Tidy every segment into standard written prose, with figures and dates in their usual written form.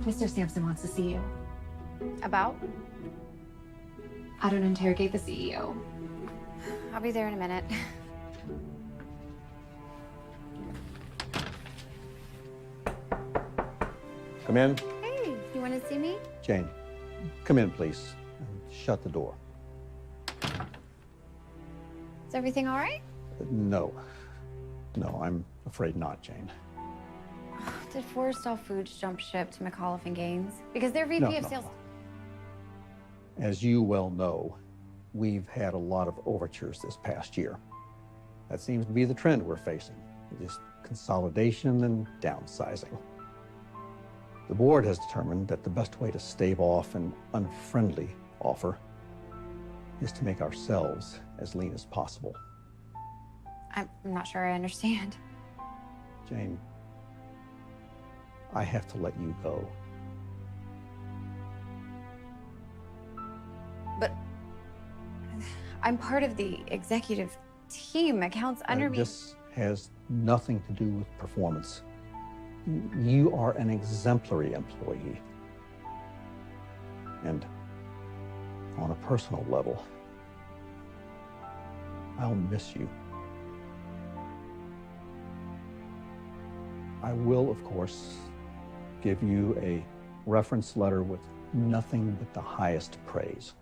Mr. Sampson wants to see you. About? I don't interrogate the CEO. I'll be there in a minute. Come in. Hey, you want to see me? Jane, come in, please. And shut the door. Is everything all right? No. No, I'm afraid not, Jane. Did Forrestal Foods jump ship to McAuliffe and Gaines? Because their VP No, of no, sales... no. As you well know, we've had a lot of overtures this past year. That seems to be the trend we're facing. Just consolidation and downsizing. The board has determined that the best way to stave off an unfriendly offer is to make ourselves as lean as possible. I'm not sure I understand. Jane, I have to let you go. But I'm part of the executive team. Accounts under me. This has nothing to do with performance. You are an exemplary employee. And on a personal level, I'll miss you. I will, of course, give you a reference letter with nothing but the highest praise.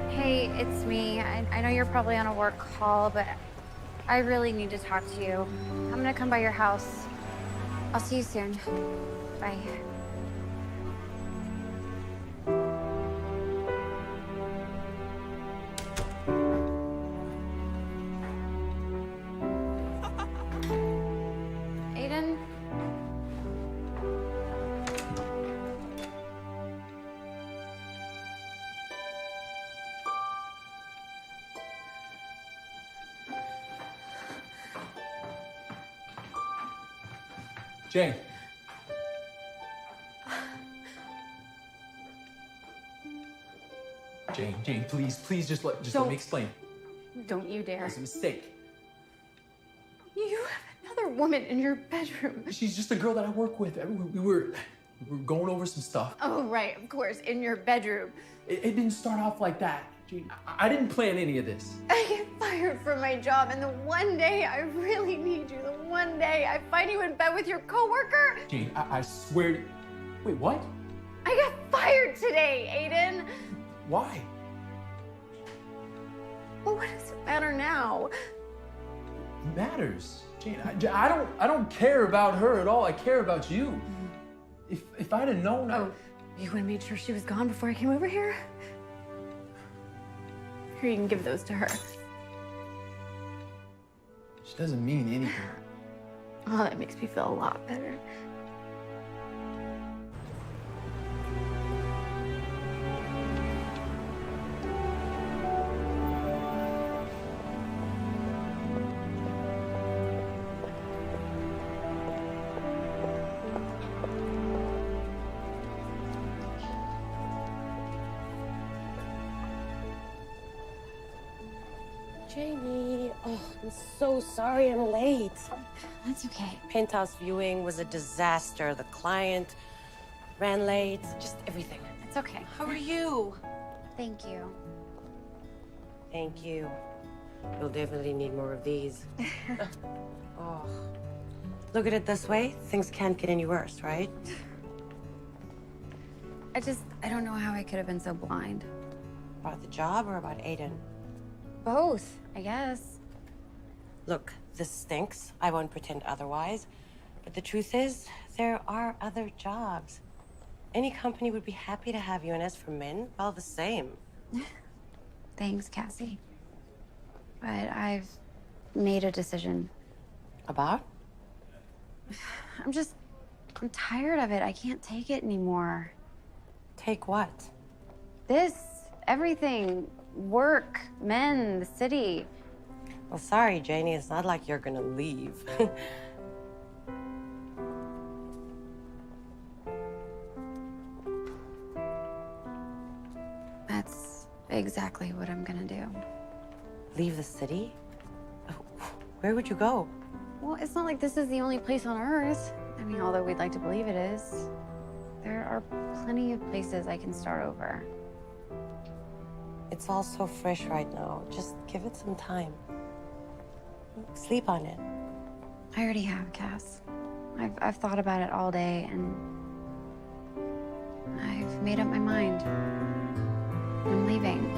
Hey, it's me. I know you're probably on a work call, but I really need to talk to you. I'm gonna come by your house. I'll see you soon. Bye. Aiden? Jane. Jane, please just let me explain. Don't you dare. It's a mistake. You have another woman in your bedroom. She's just a girl that I work with. We were going over some stuff. Oh, right, of course, in your bedroom. It didn't start off like that. Jane, I didn't plan any of this. I get fired from my job, and the one day I really need you, the one day I find you in bed with your coworker. Jane, I swear to... Wait, what? I got fired today, Aiden. Why? Well, what does it matter now? It matters. Jane, I don't care about her at all. I care about you. If I'd have known... Oh, you would have made sure she was gone before I came over here? Here, you can give those to her. She doesn't mean anything. Oh, that makes me feel a lot better. Jamie, oh, I'm so sorry I'm late. That's okay. Penthouse viewing was a disaster. The client ran late, just everything. It's okay. How are you? Thank you. Thank you. You'll definitely need more of these. Oh. Look at it this way, things can't get any worse, right? I don't know how I could have been so blind. About the job or about Aiden? Both, I guess. Look, this stinks. I won't pretend otherwise. But the truth is, there are other jobs. Any company would be happy to have you, and as for men, well, the same. Thanks, Cassie. But I've made a decision. About? I'm tired of it. I can't take it anymore. Take what? This, everything, work, men, the city. Well, sorry, Janie. It's not like you're gonna leave. That's exactly what I'm gonna do. Leave the city? Where would you go? Well, it's not like this is the only place on Earth. I mean, although we'd like to believe it is. There are plenty of places I can start over. It's all so fresh right now. Just give it some time. Sleep on it. I already have, Cass. I've thought about it all day, and I've made up my mind. I'm leaving.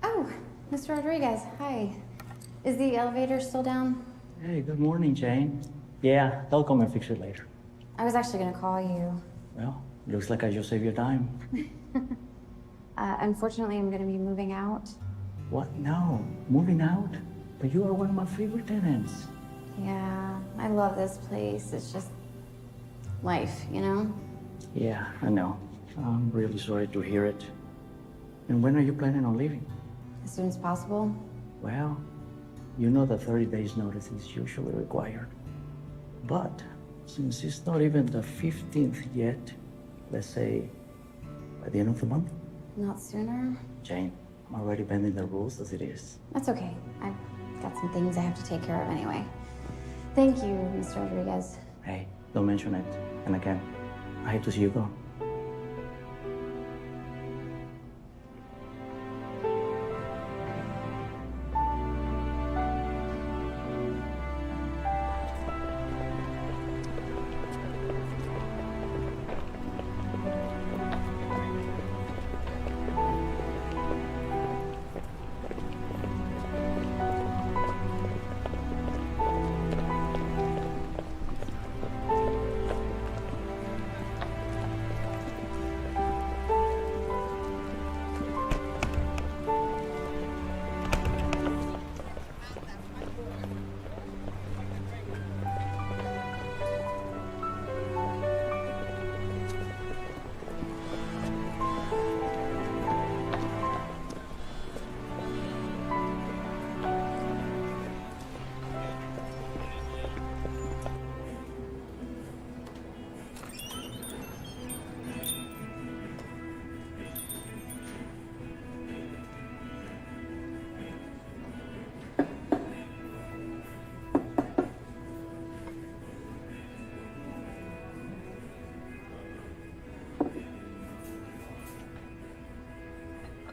Oh, Mr. Rodriguez, hi. Is the elevator still down? Hey, good morning, Jane. Yeah, they'll come and fix it later. I was actually gonna call you. Well, looks like I just saved your time. Unfortunately, I'm gonna be moving out. What? No, moving out? But you are one of my favorite tenants. Yeah, I love this place. It's just life, you know? Yeah, I know. I'm really sorry to hear it. And when are you planning on leaving? As soon as possible. Well, you know that 30 days notice is usually required. But since it's not even the 15th yet, let's say by the end of the month. Not sooner? Jane, I'm already bending the rules as it is. That's okay. I've got some things I have to take care of anyway. Thank you, Mr. Rodriguez. Hey, don't mention it. And again, I hate to see you go.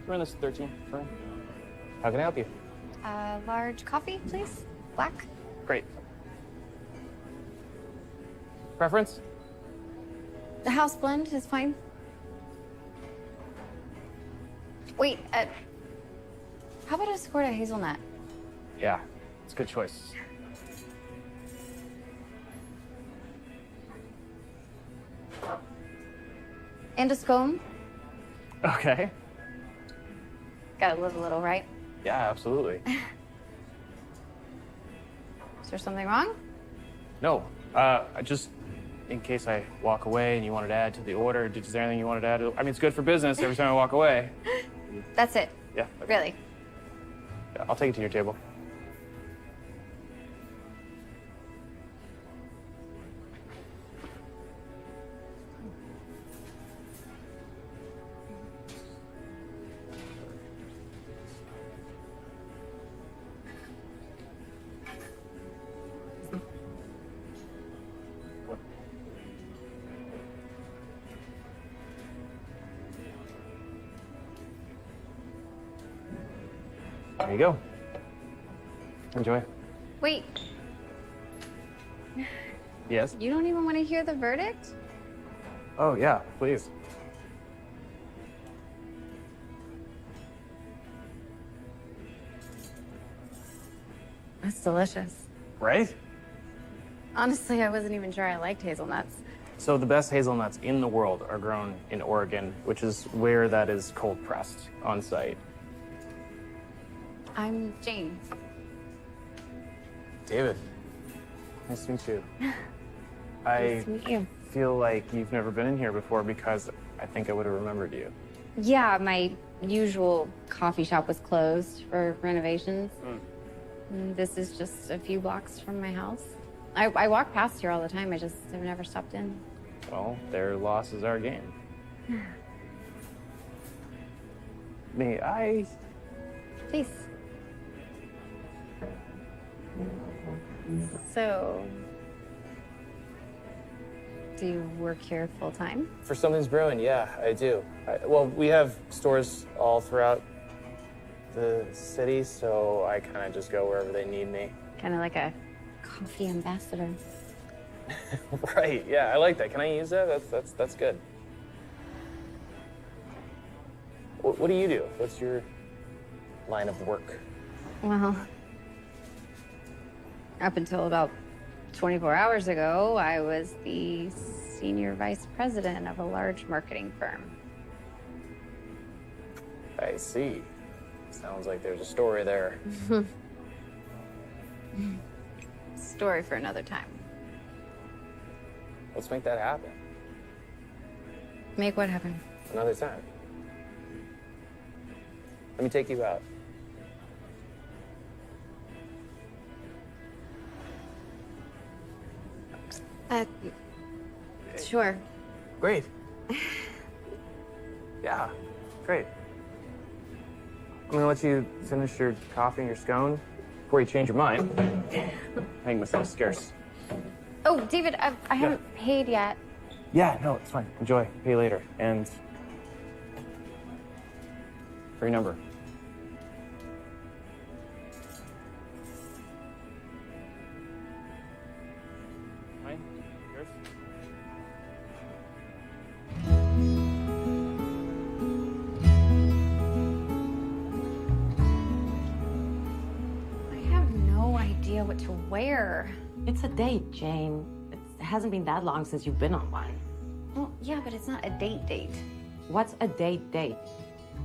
We're in this 13 room. How can I help you? Large coffee, please. Black. Great. Preference? The house blend is fine. Wait, how about a squirt of hazelnut? Yeah, it's a good choice. And a scone? Okay. Gotta live a little, right? Yeah, absolutely. Is there something wrong? No, I just, in case I walk away and you wanted to add to the order, is there anything you wanted to add? I mean, it's good for business every time I walk away. That's it. Yeah. Okay. Really. Yeah, I'll take it to your table. There you go. Enjoy. Wait, Yes? you don't even want to hear the verdict? Oh, yeah, please. That's delicious. Right? Honestly, I wasn't even sure I liked hazelnuts. So the best hazelnuts in the world are grown in Oregon, which is where that is cold pressed on site. I'm Jane. David, nice to meet you. Nice I to meet you. feel like you've never been in here before because I think I would have remembered you. Yeah, my usual coffee shop was closed for renovations. And this is just a few blocks from my house. I walk past here all the time. I just have never stopped in. Well, their loss is our gain. May I? Please. So, do you work here full time? For Something's Brewing, yeah, I do. Well, we have stores all throughout the city, so I kind of just go wherever they need me. Kind of like a coffee ambassador. Right, yeah, I like that. Can I use that? That's good. What do you do? What's your line of work? Well, up until about 24 hours ago, I was the senior vice president of a large marketing firm. I see. Sounds like there's a story there. Story for another time. Let's make that happen. Make what happen? Another time. Let me take you out. Sure. Great. Yeah, great. I'm gonna let you finish your coffee and your scone before you change your mind. Making myself scarce. Oh, David, I haven't paid yet. Yeah, no, it's fine. Enjoy. Pay later. And for your number. Mine? Yours? I have no idea what to wear. It's a date, Jane. It hasn't been that long since you've been on one. Well, yeah, but it's not a date. What's a date?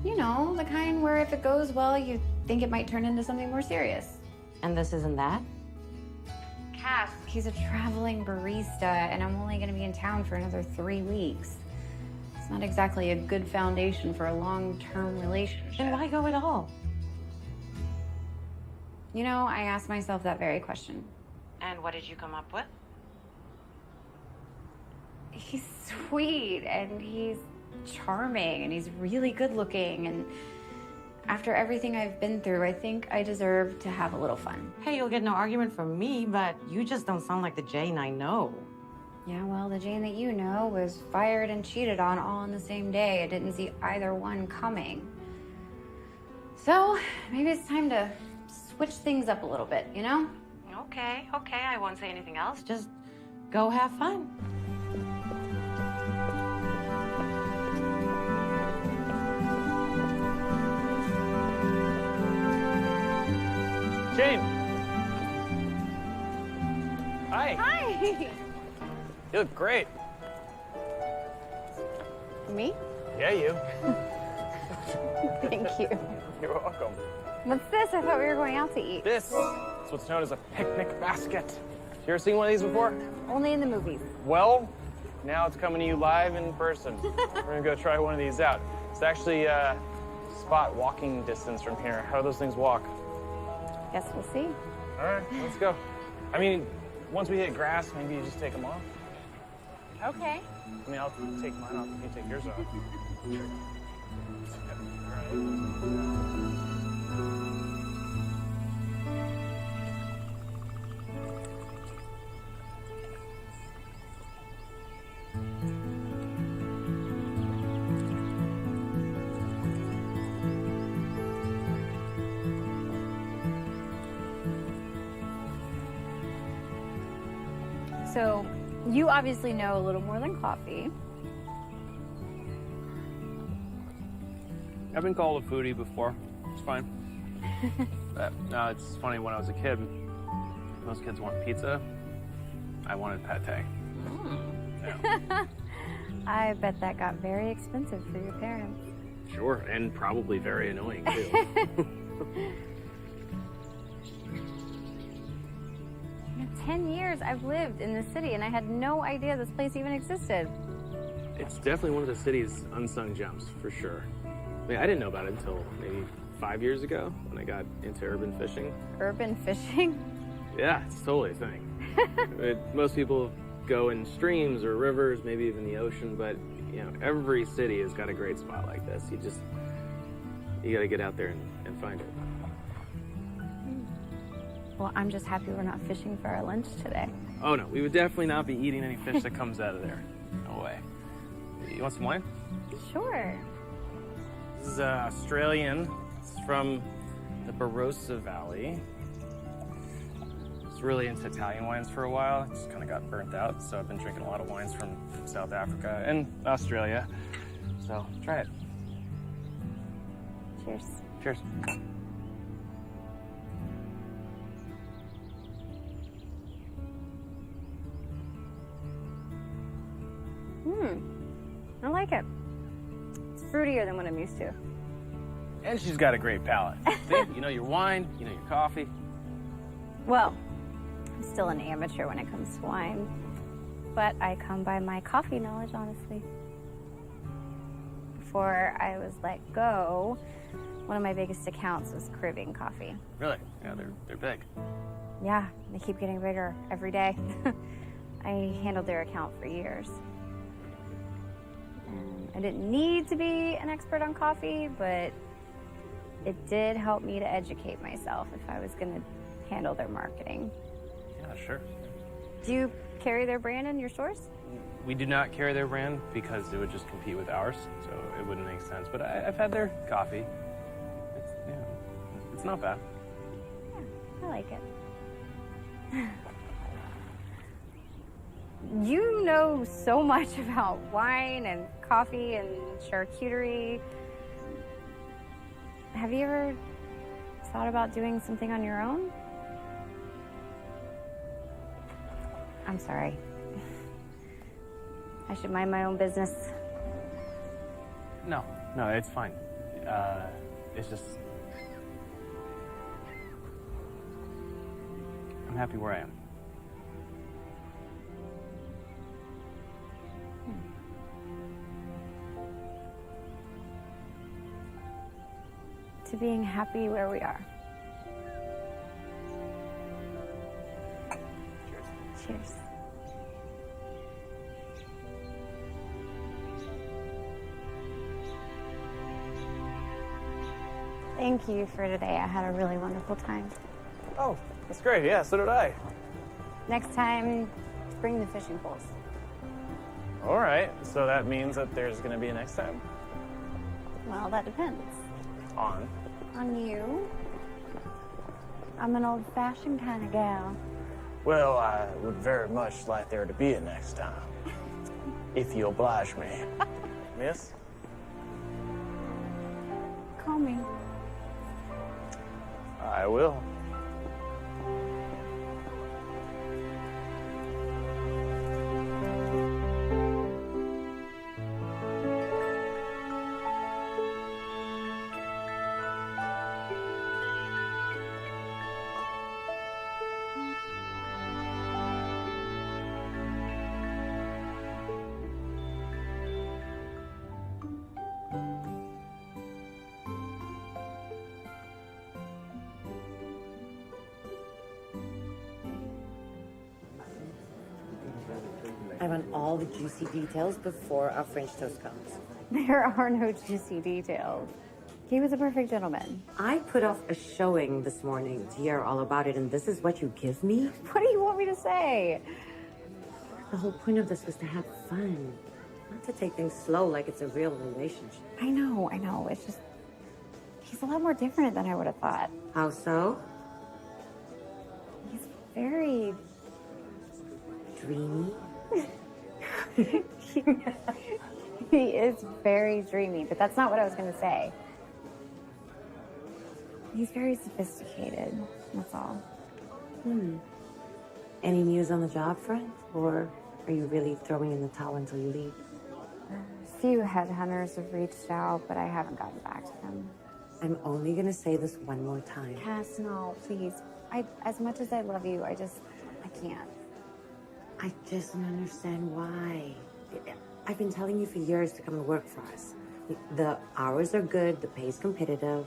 You know, the kind where if it goes well, you think it might turn into something more serious. And this isn't that? Cass, he's a traveling barista, and I'm only gonna be in town for another 3 weeks. It's not exactly a good foundation for a long-term relationship. Then why go at all? You know, I asked myself that very question. And what did you come up with? He's sweet, and he's charming, and he's really good looking, and after everything I've been through, I think I deserve to have a little fun. Hey, you'll get no argument from me, but you just don't sound like the Jane I know. Yeah, well, the Jane that you know was fired and cheated on all in the same day. I didn't see either one coming. So, maybe it's time to switch things up a little bit, you know? Okay, I won't say anything else. Just go have fun. Jane! Hi! Hi! You look great. Me? Yeah, you. Thank you. You're welcome. What's this? I thought we were going out to eat. This is what's known as a picnic basket. You ever seen one of these before? Only in the movies. Well, now it's coming to you live in person. We're gonna go try one of these out. It's actually a spot walking distance from here. How do those things walk? Guess we'll see. All right, let's go. I mean, once we hit grass, maybe you just take them off. Okay. I mean, I'll take mine off if you take yours off. All right. So, you obviously know a little more than coffee. I've been called a foodie before. It's fine. No, it's funny. When I was a kid, most kids want pizza. I wanted pate. Yeah. I bet that got very expensive for your parents. Sure, and probably very annoying too. 10 years I've lived in this city and I had no idea this place even existed. It's definitely one of the city's unsung gems, for sure. I mean, I didn't know about it until maybe 5 years ago when I got into urban fishing. Urban fishing? Yeah, it's totally a thing. Most people go in streams or rivers, maybe even the ocean, but you know, every city has got a great spot like this. You gotta get out there and find it. Well, I'm just happy we're not fishing for our lunch today. Oh no, we would definitely not be eating any fish that comes out of there. No way. You want some wine? Sure. This is Australian. It's from the Barossa Valley. I was really into Italian wines for a while. It just kind of got burnt out, so I've been drinking a lot of wines from South Africa and Australia. So try it. Cheers. Cheers. I like it. It's fruitier than what I'm used to. And she's got a great palate. See? You know your wine, you know your coffee. Well, I'm still an amateur when it comes to wine, but I come by my coffee knowledge, honestly. Before I was let go, one of my biggest accounts was Caribbean Coffee. Really? Yeah, they're big. Yeah, they keep getting bigger every day. I handled their account for years. I didn't need to be an expert on coffee, but it did help me to educate myself if I was going to handle their marketing. Yeah, sure. Do you carry their brand in your stores? We do not carry their brand because it would just compete with ours, so it wouldn't make sense. But I've had their coffee. It's not bad. Yeah, I like it. You know so much about wine and coffee and charcuterie. Have you ever thought about doing something on your own? I'm sorry. I should mind my own business. No, it's fine. It's just... I'm happy where I am. To being happy where we are. Cheers. Cheers. Thank you for today. I had a really wonderful time. Oh, that's great. Yeah, so did I. Next time, bring the fishing poles. All right, so that means that there's going to be a next time? Well, that depends. On you. I'm an old-fashioned kind of gal. Well, I would very much like there to be a next time. If you oblige me. Miss? Call me. I will. I want all the juicy details before our French toast comes. There are no juicy details. He was a perfect gentleman. I put off a showing this morning to hear all about it, and this is what you give me? What do you want me to say? The whole point of this was to have fun, not to take things slow like it's a real relationship. I know. It's just, he's a lot more different than I would have thought. How so? He's very dreamy? He is very dreamy, but that's not what I was going to say. He's very sophisticated, that's all. Any news on the job front? Or are you really throwing in the towel until you leave? A few headhunters have reached out, but I haven't gotten back to them. I'm only gonna say this one more time. Cass, no, please. As much as I love you, I can't. I just don't understand why. I've been telling you for years to come and work for us. The hours are good, the pay's competitive.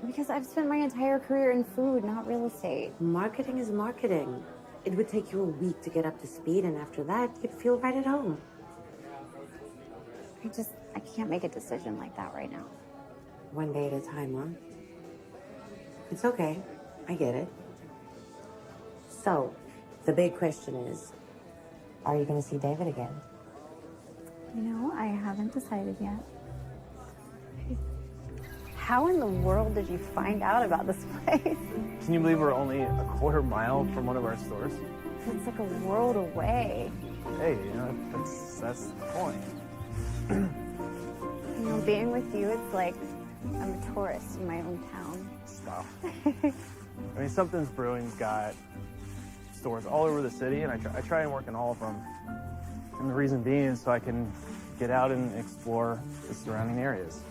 Because I've spent my entire career in food, not real estate. Marketing is marketing. It would take you a week to get up to speed, and after that, you'd feel right at home. I can't make a decision like that right now. One day at a time, huh? It's okay. I get it. So, the big question is, are you going to see David again? You know, I haven't decided yet. How in the world did you find out about this place? Can you believe we're only a quarter mile from one of our stores? It's like a world away. Hey, you know, that's the point. You know, being with you, it's like I'm a tourist in my own town. Stop. I mean, Something's Brewing's got stores all over the city, and I try and work in all of them. And the reason being is so I can get out and explore the surrounding areas.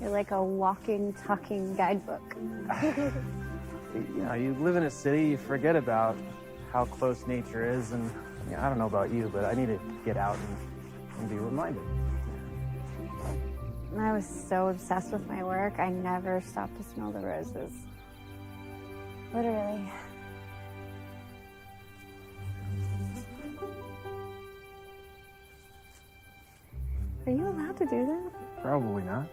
You're like a walking, talking guidebook. You know, you live in a city, you forget about how close nature is, and I mean, I don't know about you, but I need to get out and be reminded. I was so obsessed with my work, I never stopped to smell the roses. Literally. Are you allowed to do that? Probably not.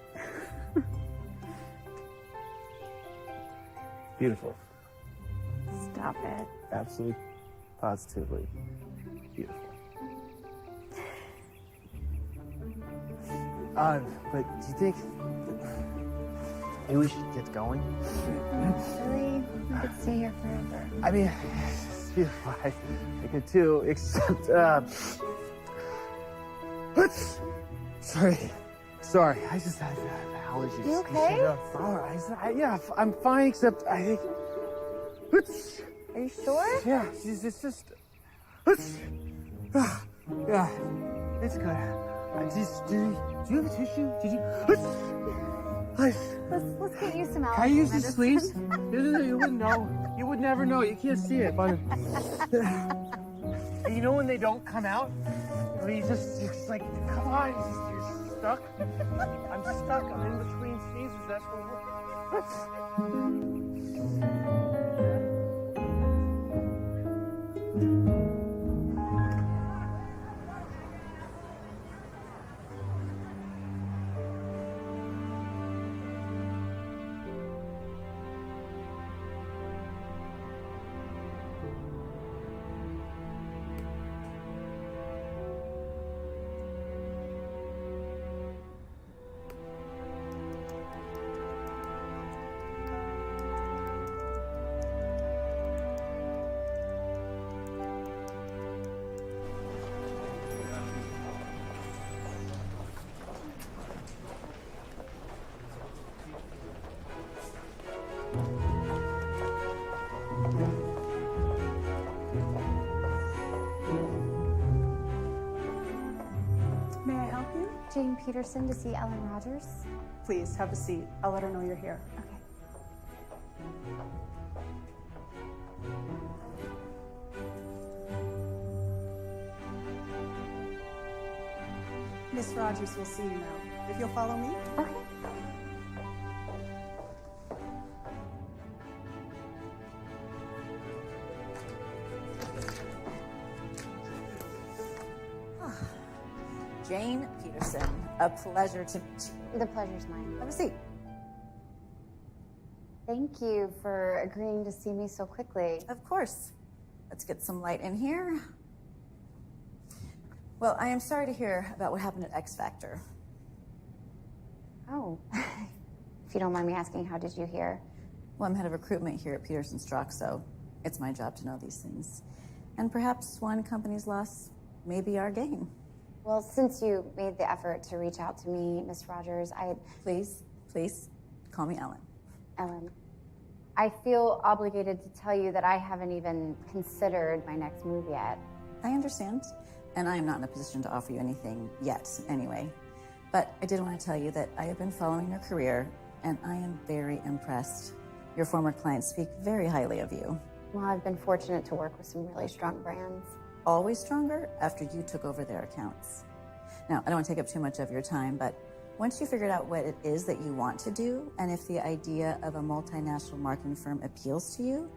Beautiful. Stop it. Absolutely, positively beautiful. But do you think maybe we should get going? Really? We could stay here forever. I mean, it's beautiful. I could too, except, Sorry, I just had allergies. You okay? Yeah, I'm fine, except I think... Are you sure? Yeah, it's just... Yeah, it's good. Do you have a tissue? Did you... Let's get you some allergy Can I use medicine. these sleeves? No, you wouldn't know. You would never know. You can't see it, but... And you know when they don't come out? It's like, come on, you're stuck. I'm stuck. I'm in between sneezes. That's what we're... May I help you? Jane Peterson to see Ellen Rogers. Please have a seat. I'll let her know you're here. Okay. Miss Rogers will see you now. If you'll follow me. Okay. Jane Peterson, a pleasure to meet you. The pleasure's mine. Have a seat. Thank you for agreeing to see me so quickly. Of course. Let's get some light in here. Well, I am sorry to hear about what happened at X Factor. Oh. If you don't mind me asking, how did you hear? Well, I'm head of recruitment here at Peterson Strzok, so it's my job to know these things. And perhaps one company's loss may be our gain. Well, since you made the effort to reach out to me, Miss Rogers, Please, call me Ellen. Ellen, I feel obligated to tell you that I haven't even considered my next move yet. I understand, and I am not in a position to offer you anything yet, anyway. But I did want to tell you that I have been following your career, and I am very impressed. Your former clients speak very highly of you. Well, I've been fortunate to work with some really strong brands. Always stronger after you took over their accounts. Now, I don't want to take up too much of your time, but once you figured out what it is that you want to do, and if the idea of a multinational marketing firm appeals to you,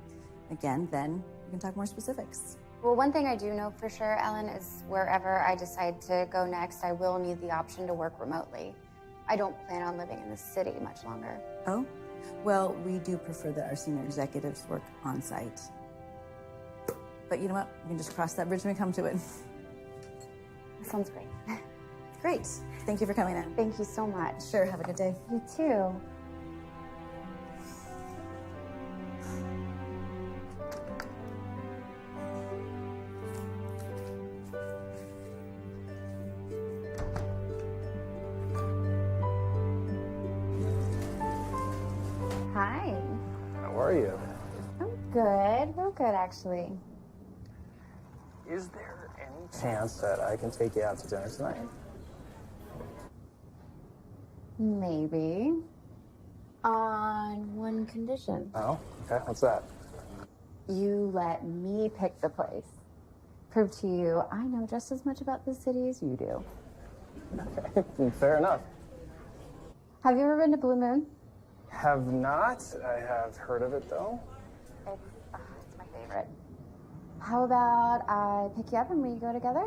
again, then we can talk more specifics. Well, one thing I do know for sure, Ellen, is wherever I decide to go next, I will need the option to work remotely. I don't plan on living in the city much longer. Oh? Well, we do prefer that our senior executives work on site. But you know what? We can just cross that bridge when we come to it. That sounds great. Great. Thank you for coming in. Thank you so much. Sure, have a good day. You too. Hi. How are you? I'm good. Real good, actually. Is there any chance that I can take you out to dinner tonight? Maybe. On one condition. Oh, okay. What's that? You let me pick the place. Prove to you I know just as much about the city as you do. Okay, fair enough. Have you ever been to Blue Moon? Have not. I have heard of it though. It's my favorite. How about I pick you up and we go together?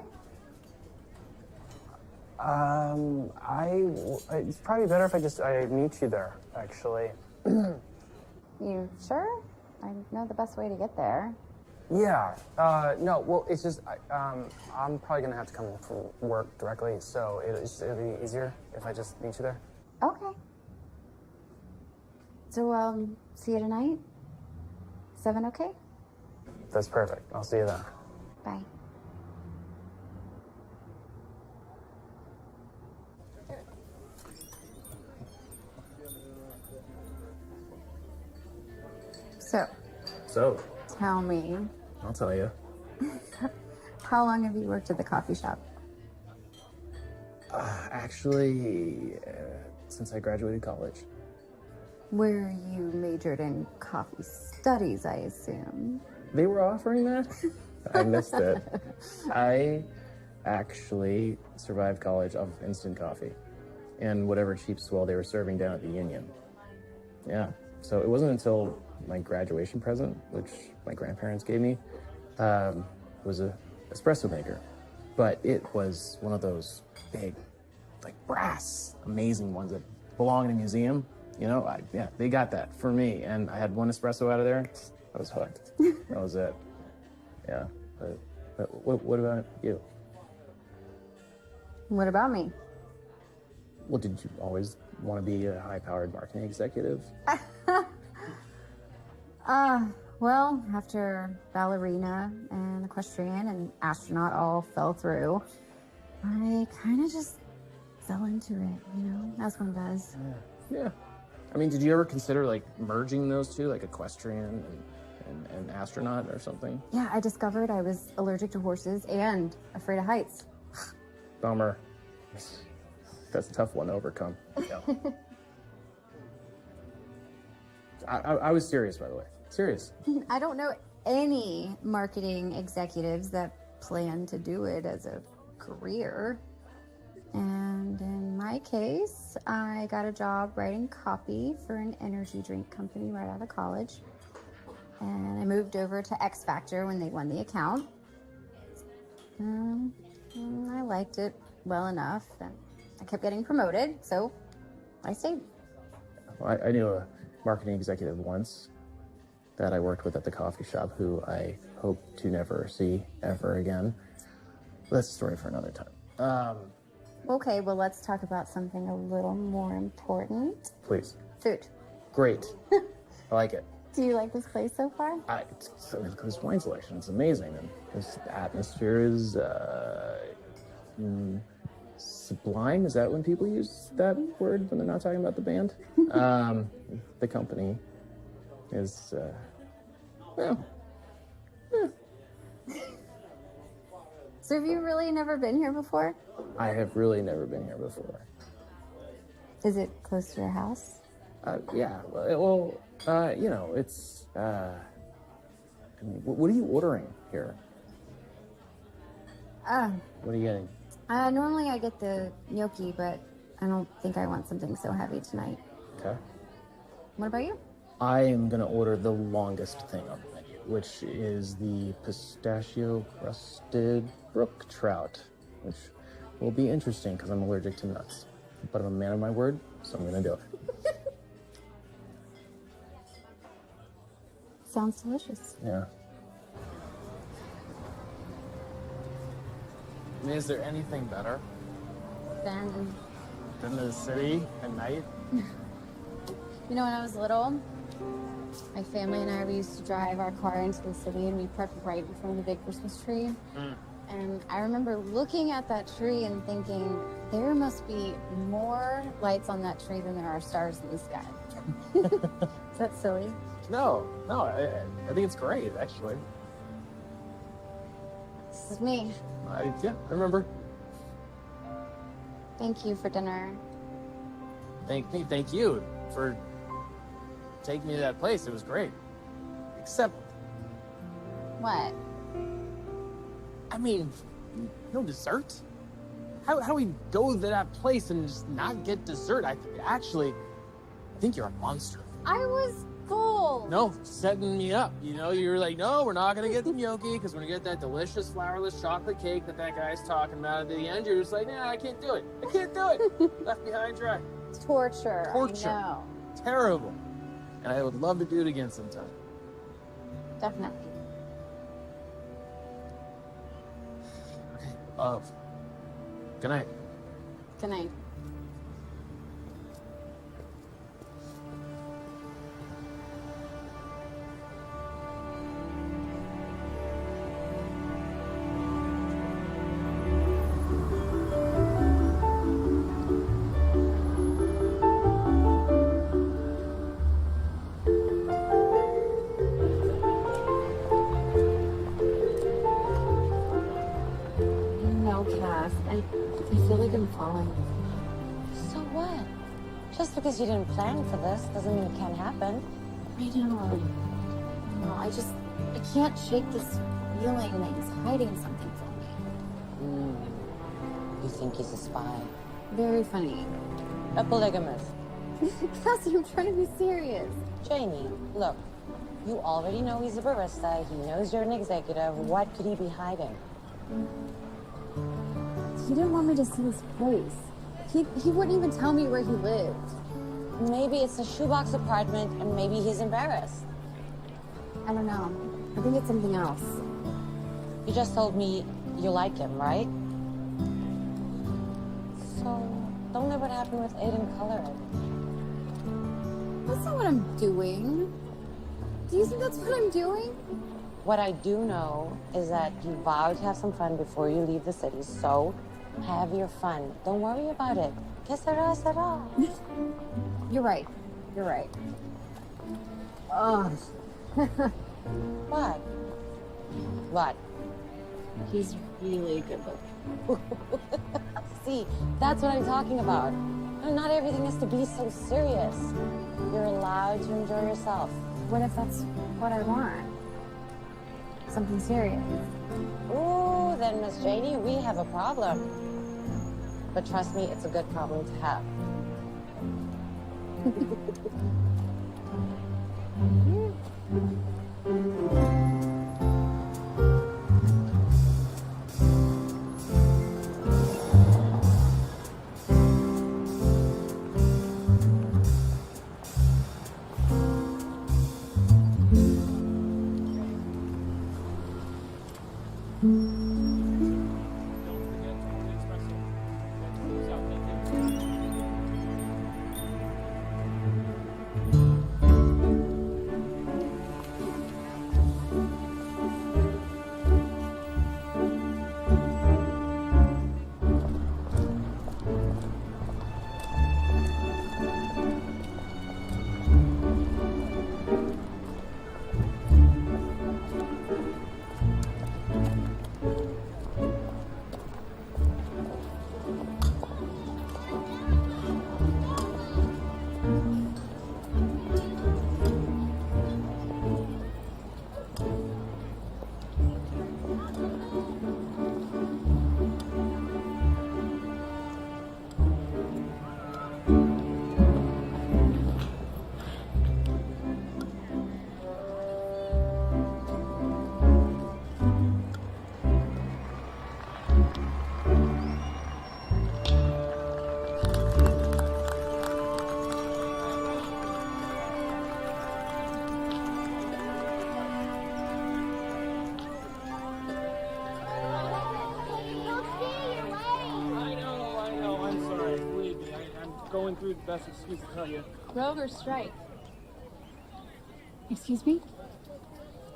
It's probably better if I meet you there, actually. You sure? I know the best way to get there. Yeah. No, well, it's just, I'm probably gonna have to come from work directly, so it'll be easier if I just meet you there. Okay. So, see you tonight? 7 okay? That's perfect. I'll see you then. Bye. So, Tell me, I'll tell you. how long have you worked at the coffee shop? Actually, since I graduated college. Where you majored in coffee studies, I assume. They were offering that? I missed it. I actually survived college off of instant coffee and whatever cheap swell they were serving down at the Union. Yeah, so it wasn't until my graduation present, which my grandparents gave me, was a espresso maker. But it was one of those big, like brass, amazing ones that belong in a museum. You know, yeah, they got that for me. And I had one espresso out of there. I was hooked. That was it. Yeah. But what about you? What about me? Well, did you always want to be a high-powered marketing executive? Well, after ballerina and equestrian and astronaut all fell through, I kind of just fell into it, you know, as one does. Yeah. I mean, did you ever consider, like, merging those two, like equestrian and astronaut or something? Yeah, I discovered I was allergic to horses and afraid of heights. Bummer. That's a tough one to overcome. Yeah. I was serious, by the way. Serious. I don't know any marketing executives that plan to do it as a career. And in my case, I got a job writing copy for an energy drink company right out of college. And I moved over to X Factor when they won the account. I liked it well enough, and I kept getting promoted, so I stayed. Well, I knew a marketing executive once that I worked with at the coffee shop who I hope to never see ever again. That's a story for another time. Okay, well, let's talk about something a little more important. Please. Food. Great. I like it. Do you like this place so far? This wine selection is amazing, and this atmosphere is sublime. Is that when people use that word when they're not talking about the band? The company is, well, So have you really never been here before? I have really never been here before. Is it close to your house? Yeah, you know, it's, I mean, what are you ordering here? What are you getting? Normally I get the gnocchi, but I don't think I want something so heavy tonight. Okay. What about you? I am gonna order the longest thing on the menu, which is the pistachio-crusted brook trout, which will be interesting because I'm allergic to nuts. But I'm a man of my word, so I'm gonna do it. Sounds delicious. Yeah. I mean, is there anything better Then, than the city at night? you know, when I was little, my family and I, we used to drive our car into the city and we parked right in front of the big Christmas tree. And I remember looking at that tree and thinking, there must be more lights on that tree than there are stars in the sky. Is that silly? No, I think it's great, actually. This is me. Yeah, I remember. Thank you for dinner. Thank you for taking me to that place. It was great. Except, What? I mean, no dessert? How do we go to that place and just not get dessert? I think you're a monster. I was full. No, setting me up. You know, you were like, no, we're not going to get the gnocchi because we're going to get that delicious flourless chocolate cake that guy's talking about. At the end, you're just like, nah, I can't do it. I can't do it. Left behind dry. Torture. Torture. I know. Terrible. And I would love to do it again sometime. Definitely. Good night. Good night. No, Cass. I feel like I'm falling. So what? Just because you didn't plan for this doesn't mean it can't happen. I know. No, I can't shake this feeling that he's hiding something from me. You think he's a spy? Very funny. A polygamist. Cassie, I'm trying to be serious. Janie, look. You already know he's a barista. He knows you're an executive. What could he be hiding? He didn't want me to see his place. He wouldn't even tell me where he lived. Maybe it's a shoebox apartment and maybe he's embarrassed. I don't know. I think it's something else. You just told me you like him, right? So, don't let what happened with Aiden color it. That's not what I'm doing. Do you think that's what I'm doing? What I do know is that you vowed to have some fun before you leave the city, so have your fun. Don't worry about it. Que sera, sera. You're right. You're right. Ugh. What? What? He's really good looking. See, that's what I'm talking about. Not everything has to be so serious. You're allowed to enjoy yourself. What if that's what I want? Something serious. Ooh, then Miss Janie, we have a problem. But trust me, it's a good problem to have. going through the best excuse to tell you. Rogue or strike? Excuse me?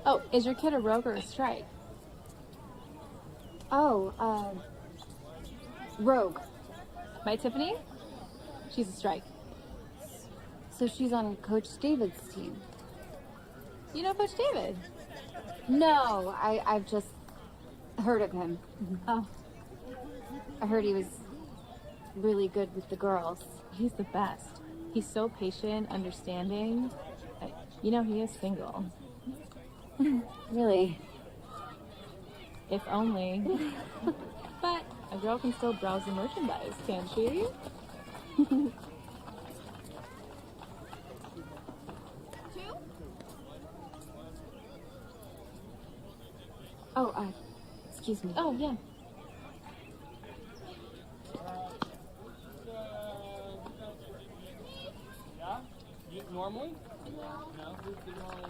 Oh, is your kid a rogue or a strike? Oh, Rogue. My Tiffany? She's a strike. So she's on Coach David's team. You know Coach David? No, I've just heard of him. Oh, I heard he was really good with the girls. he's the best. He's so patient, understanding. You know, he is single. Really? If only. But a girl can still browse the merchandise, can't she? Oh, excuse me. Oh, yeah. Yeah? You normally? No. Who's the normal?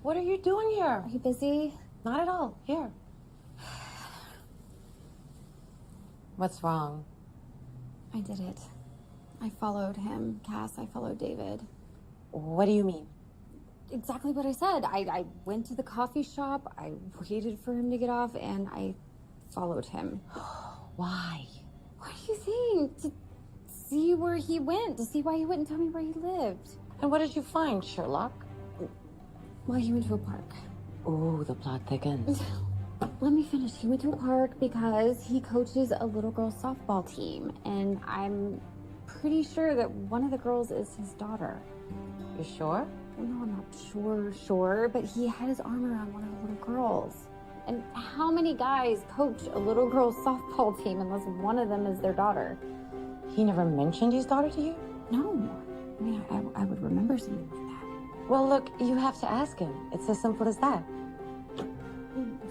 What are you doing here? Are you busy? Not at all. Here. What's wrong? I did it. I followed him, Cass. I followed David. What do you mean? Exactly what I said. I went to the coffee shop, I waited for him to get off, and I followed him. Why? What do you think? To see where he went, to see why he wouldn't tell me where he lived. And what did you find, Sherlock? Well, he went to a park. Ooh, the plot thickens. Let me finish. He went to a park because he coaches a little girls softball team, and I'm pretty sure that one of the girls is his daughter. You sure? Well, no, I'm not sure, but he had his arm around one of the little girls. And how many guys coach a little girls softball team unless one of them is their daughter? He never mentioned his daughter to you? No. I mean, I would remember something like that. Well, look, you have to ask him. It's as simple as that.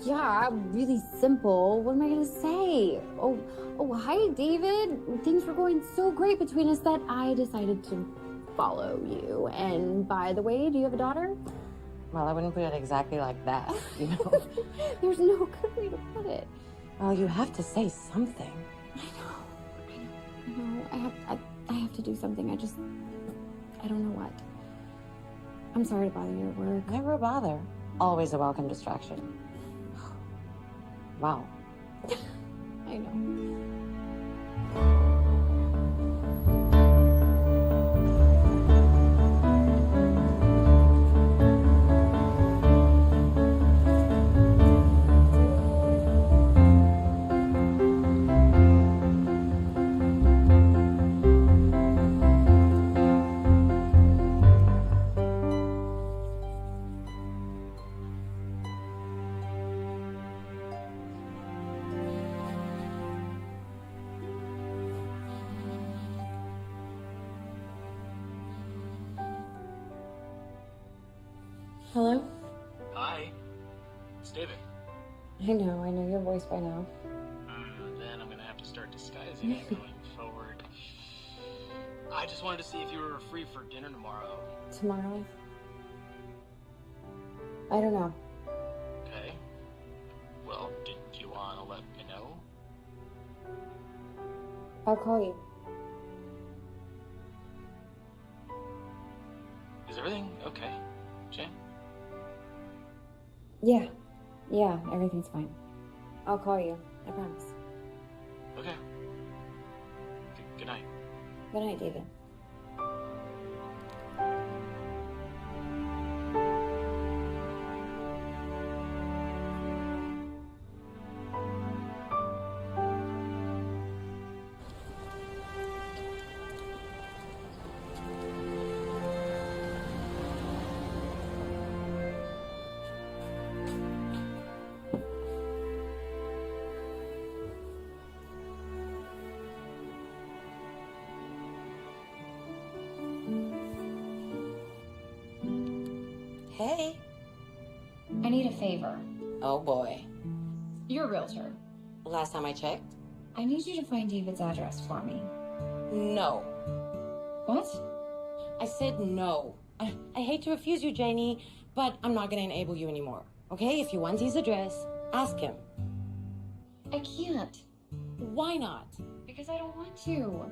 Yeah, really simple. What am I gonna say? Oh, hi, David. Things were going so great between us that I decided to follow you. And by the way, do you have a daughter? Well, I wouldn't put it exactly like that, you know. There's no good way to put it. Well, you have to say something. I know. I have to do something. I don't know what. I'm sorry to bother you at work. Never a bother. Always a welcome distraction. Wow. I know. Hello? Hi. It's David. I know your voice by now. Then I'm gonna have to start disguising it going forward. I just wanted to see if you were free for dinner tomorrow. Tomorrow? I don't know. Okay. Well, did you want to let me know? I'll call you. Is everything okay, Jen? Yeah, everything's fine. I'll call you. I promise. Okay. Good night. Good night, David. Hey. I need a favor. Oh, boy. You're a realtor. Last time I checked? I need you to find David's address for me. No. What? I said no. I hate to refuse you, Janie, but I'm not gonna enable you anymore. Okay? If you want his address, ask him. I can't. Why not? Because I don't want to.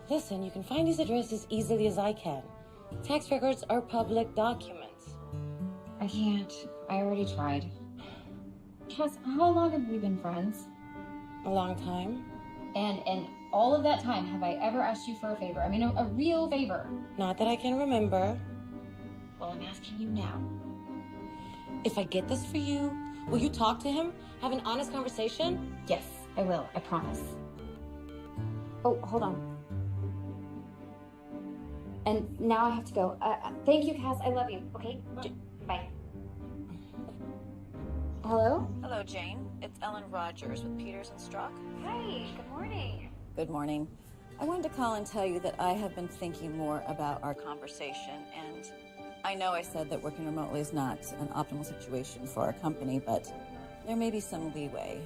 Listen, you can find his address as easily as I can. Tax records are public documents. I can't. I already tried. Cass, how long have we been friends? A long time. And all of that time, have I ever asked you for a favor? I mean, a real favor. Not that I can remember. Well, I'm asking you now. If I get this for you, will you talk to him? Have an honest conversation? Yes, I will. I promise. Oh, hold on. And now I have to go. Thank you, Cass. I love you. Okay? Bye. Hello? Hello, Jane. It's Ellen Rogers with Peters and Strzok. Hi. Good morning. Good morning. I wanted to call and tell you that I have been thinking more about our conversation, and I know I said that working remotely is not an optimal situation for our company, but there may be some leeway.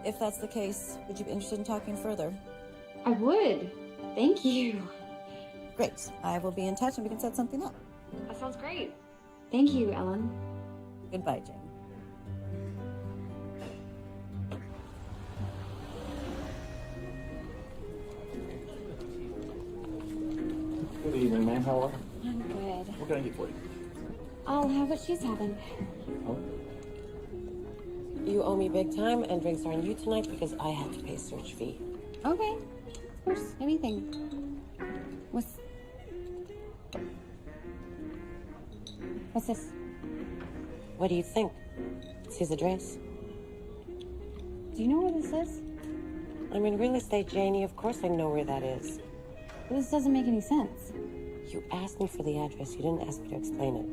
If that's the case, would you be interested in talking further? I would. Thank you. Great. I will be in touch and we can set something up. That sounds great. Thank you, Ellen. Goodbye, Jane. Good evening, ma'am. How are you? I'm good. What can I get for you? I'll have what she's having. Oh. You owe me big time, and drinks are on you tonight because I had to pay a search fee. Okay. Of course. Anything. What's this? What do you think? It's his address. Do you know where this is? I'm in real estate, Janie. Of course I know where that is. This doesn't make any sense. You asked me for the address. You didn't ask me to explain it.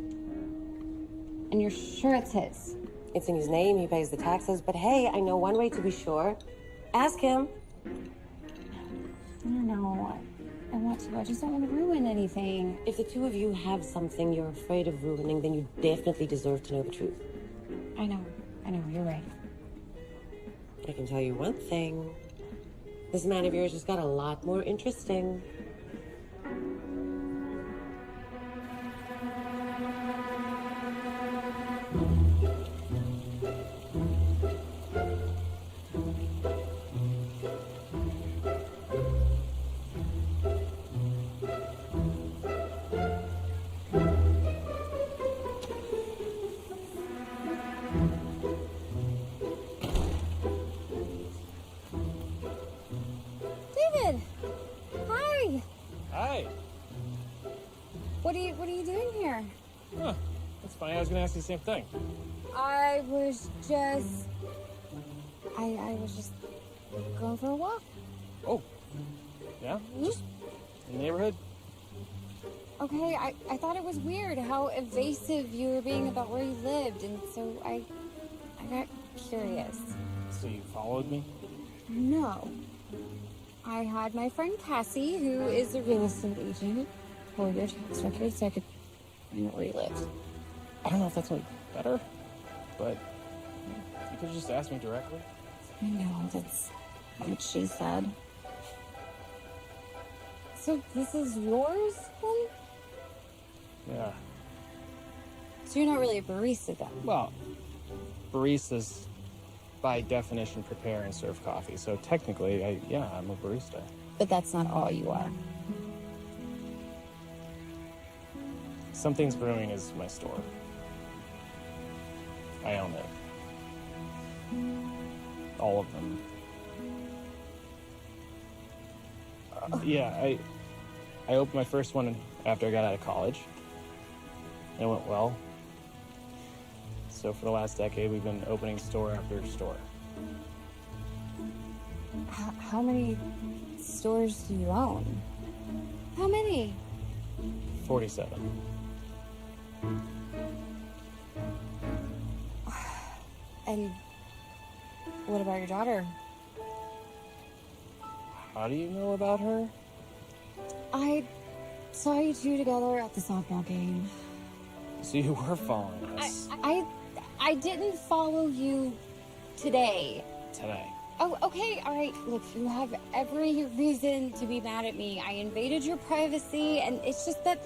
And you're sure it's his? It's in his name. He pays the taxes. But hey, I know one way to be sure. Ask him. I don't know. I want to. I just don't want to ruin anything. If the two of you have something you're afraid of ruining, then you definitely deserve to know the truth. I know. You're right. I can tell you one thing. This man of yours just got a lot more interesting. David! Hi! Hi. What are you doing here? Huh. That's funny. I was going to ask you the same thing. I was just going for a walk. Oh. Yeah? Just in the neighborhood? Okay, I thought it was weird how evasive you were being about where you lived, and so I got curious. So you followed me? No. I had my friend Cassie, who is a real estate agent, pull your tax records so I could find out where you lived. I don't know if that's like better, but you could just ask me directly. I know, that's what she said. So this is yours, then? Yeah. So you're not really a barista, then? Well, baristas, by definition, prepare and serve coffee. So technically, I'm a barista. But that's not all you are. Something's Brewing is my store. I own it. All of them. I opened my first one after I got out of college. It went well. So for the last decade, we've been opening store after store. How many stores do you own? How many? 47. And what about your daughter? How do you know about her? I saw you two together at the softball game. So you were following us. I didn't follow you today. Today. Oh, okay, all right. Look, you have every reason to be mad at me. I invaded your privacy, and it's just that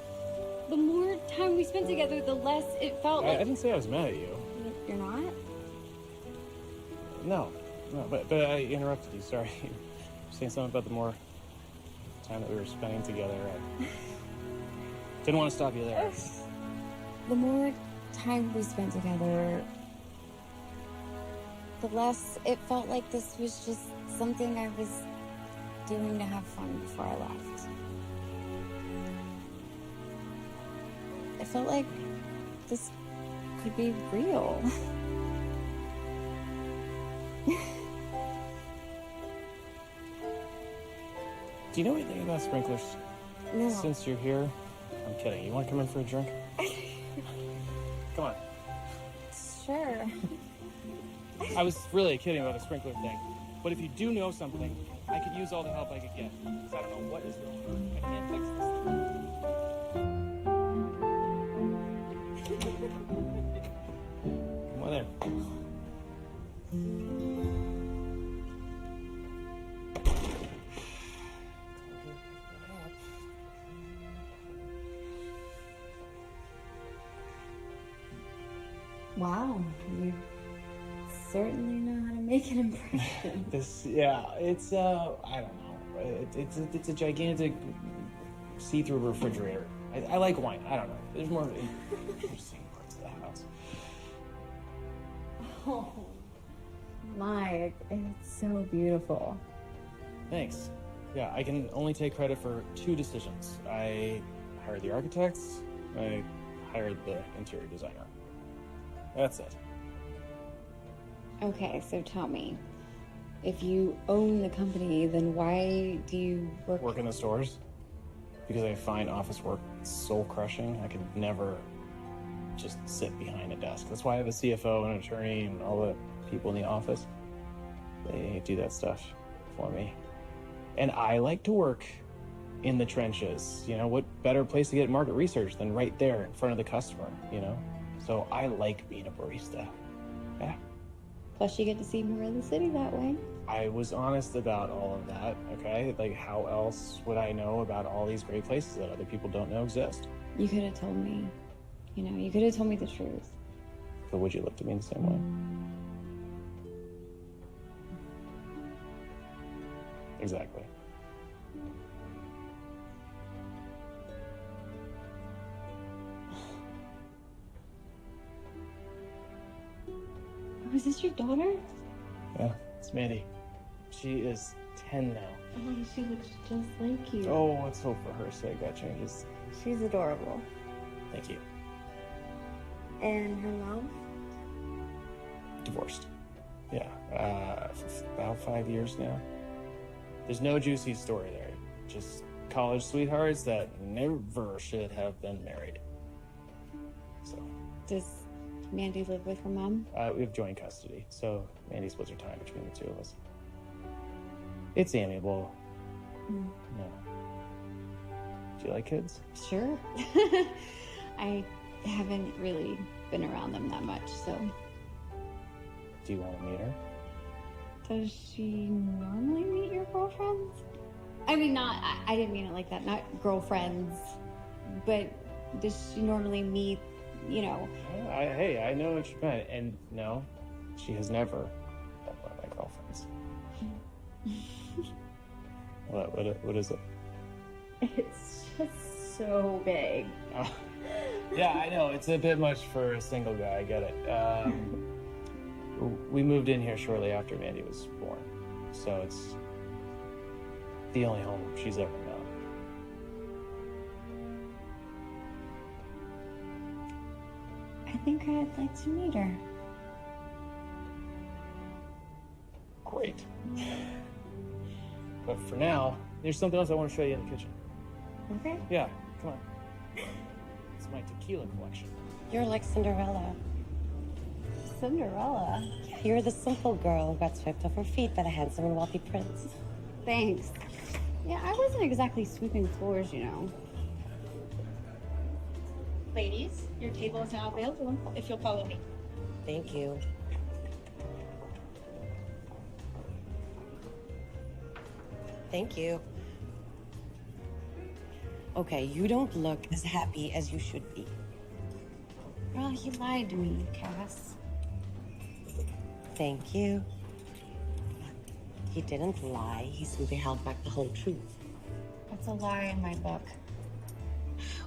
the more time we spent together, the less it felt like... I didn't say I was mad at you. You're not? No, but I interrupted you, sorry. You were saying something about the more time that we were spending together. I didn't want to stop you there. The more time we spent together, the less it felt like this was just something I was doing to have fun before I left. It felt like this could be real. Do you know anything about sprinklers? No. Since you're here, I'm kidding. You want to come in for a drink? Come on. Sure. I was really kidding about the sprinkler thing. But if you do know something, I could use all the help I could get. Because I don't know what is wrong. I can't fix this thing. Come on in. Wow, you certainly know how to make an impression. It's I don't know. It's a gigantic see-through refrigerator. I like wine. I don't know. There's more interesting parts of the house. Oh, Mike, it's so beautiful. Thanks. Yeah, I can only take credit for 2 decisions. I hired the architects. I hired the interior designer. That's it. Okay, so tell me, if you own the company, then why do you Work in the stores? Because I find office work soul-crushing. I could never just sit behind a desk. That's why I have a CFO and an attorney and all the people in the office. They do that stuff for me. And I like to work in the trenches. You know, what better place to get market research than right there in front of the customer, you know? So I like being a barista. Yeah. Plus you get to see more of the city that way. I was honest about all of that, okay? Like, how else would I know about all these great places that other people don't know exist? You could have told me, you could have told me the truth. But would you look at me the same way? Exactly. Was this your daughter? Yeah, it's Mandy. She is 10 now. Oh, she looks just like you. Oh, let's hope for her sake that changes. She's adorable. Thank you. And her mom? Divorced. Yeah, about 5 years now. There's no juicy story there. Just college sweethearts that never should have been married. So. Does Mandy live with her mom? We have joint custody, so Mandy splits her time between the 2 of us. It's amiable. No. Do you like kids? Sure. I haven't really been around them that much, so. Do you want to meet her? Does she normally meet your girlfriends? I mean, I didn't mean it like that, not girlfriends, but does she normally meet, Hey, I know what you meant, and no, she has never met one of my girlfriends. What is it? It's just so big. Oh. Yeah, I know, it's a bit much for a single guy, I get it. We moved in here shortly after Mandy was born, so it's the only home she's ever known. I think I'd like to meet her. Great. But for now, there's something else I want to show you in the kitchen. Okay. Yeah, come on. It's my tequila collection. You're like Cinderella. Cinderella? Yeah, you're the simple girl who got swept off her feet by the handsome and wealthy prince. Thanks. Yeah, I wasn't exactly sweeping floors, Ladies, your table is now available if you'll follow me. Thank you. Thank you. Okay, you don't look as happy as you should be. Well, he lied to me, Cass. Thank you. He didn't lie. He simply held back the whole truth. That's a lie in my book.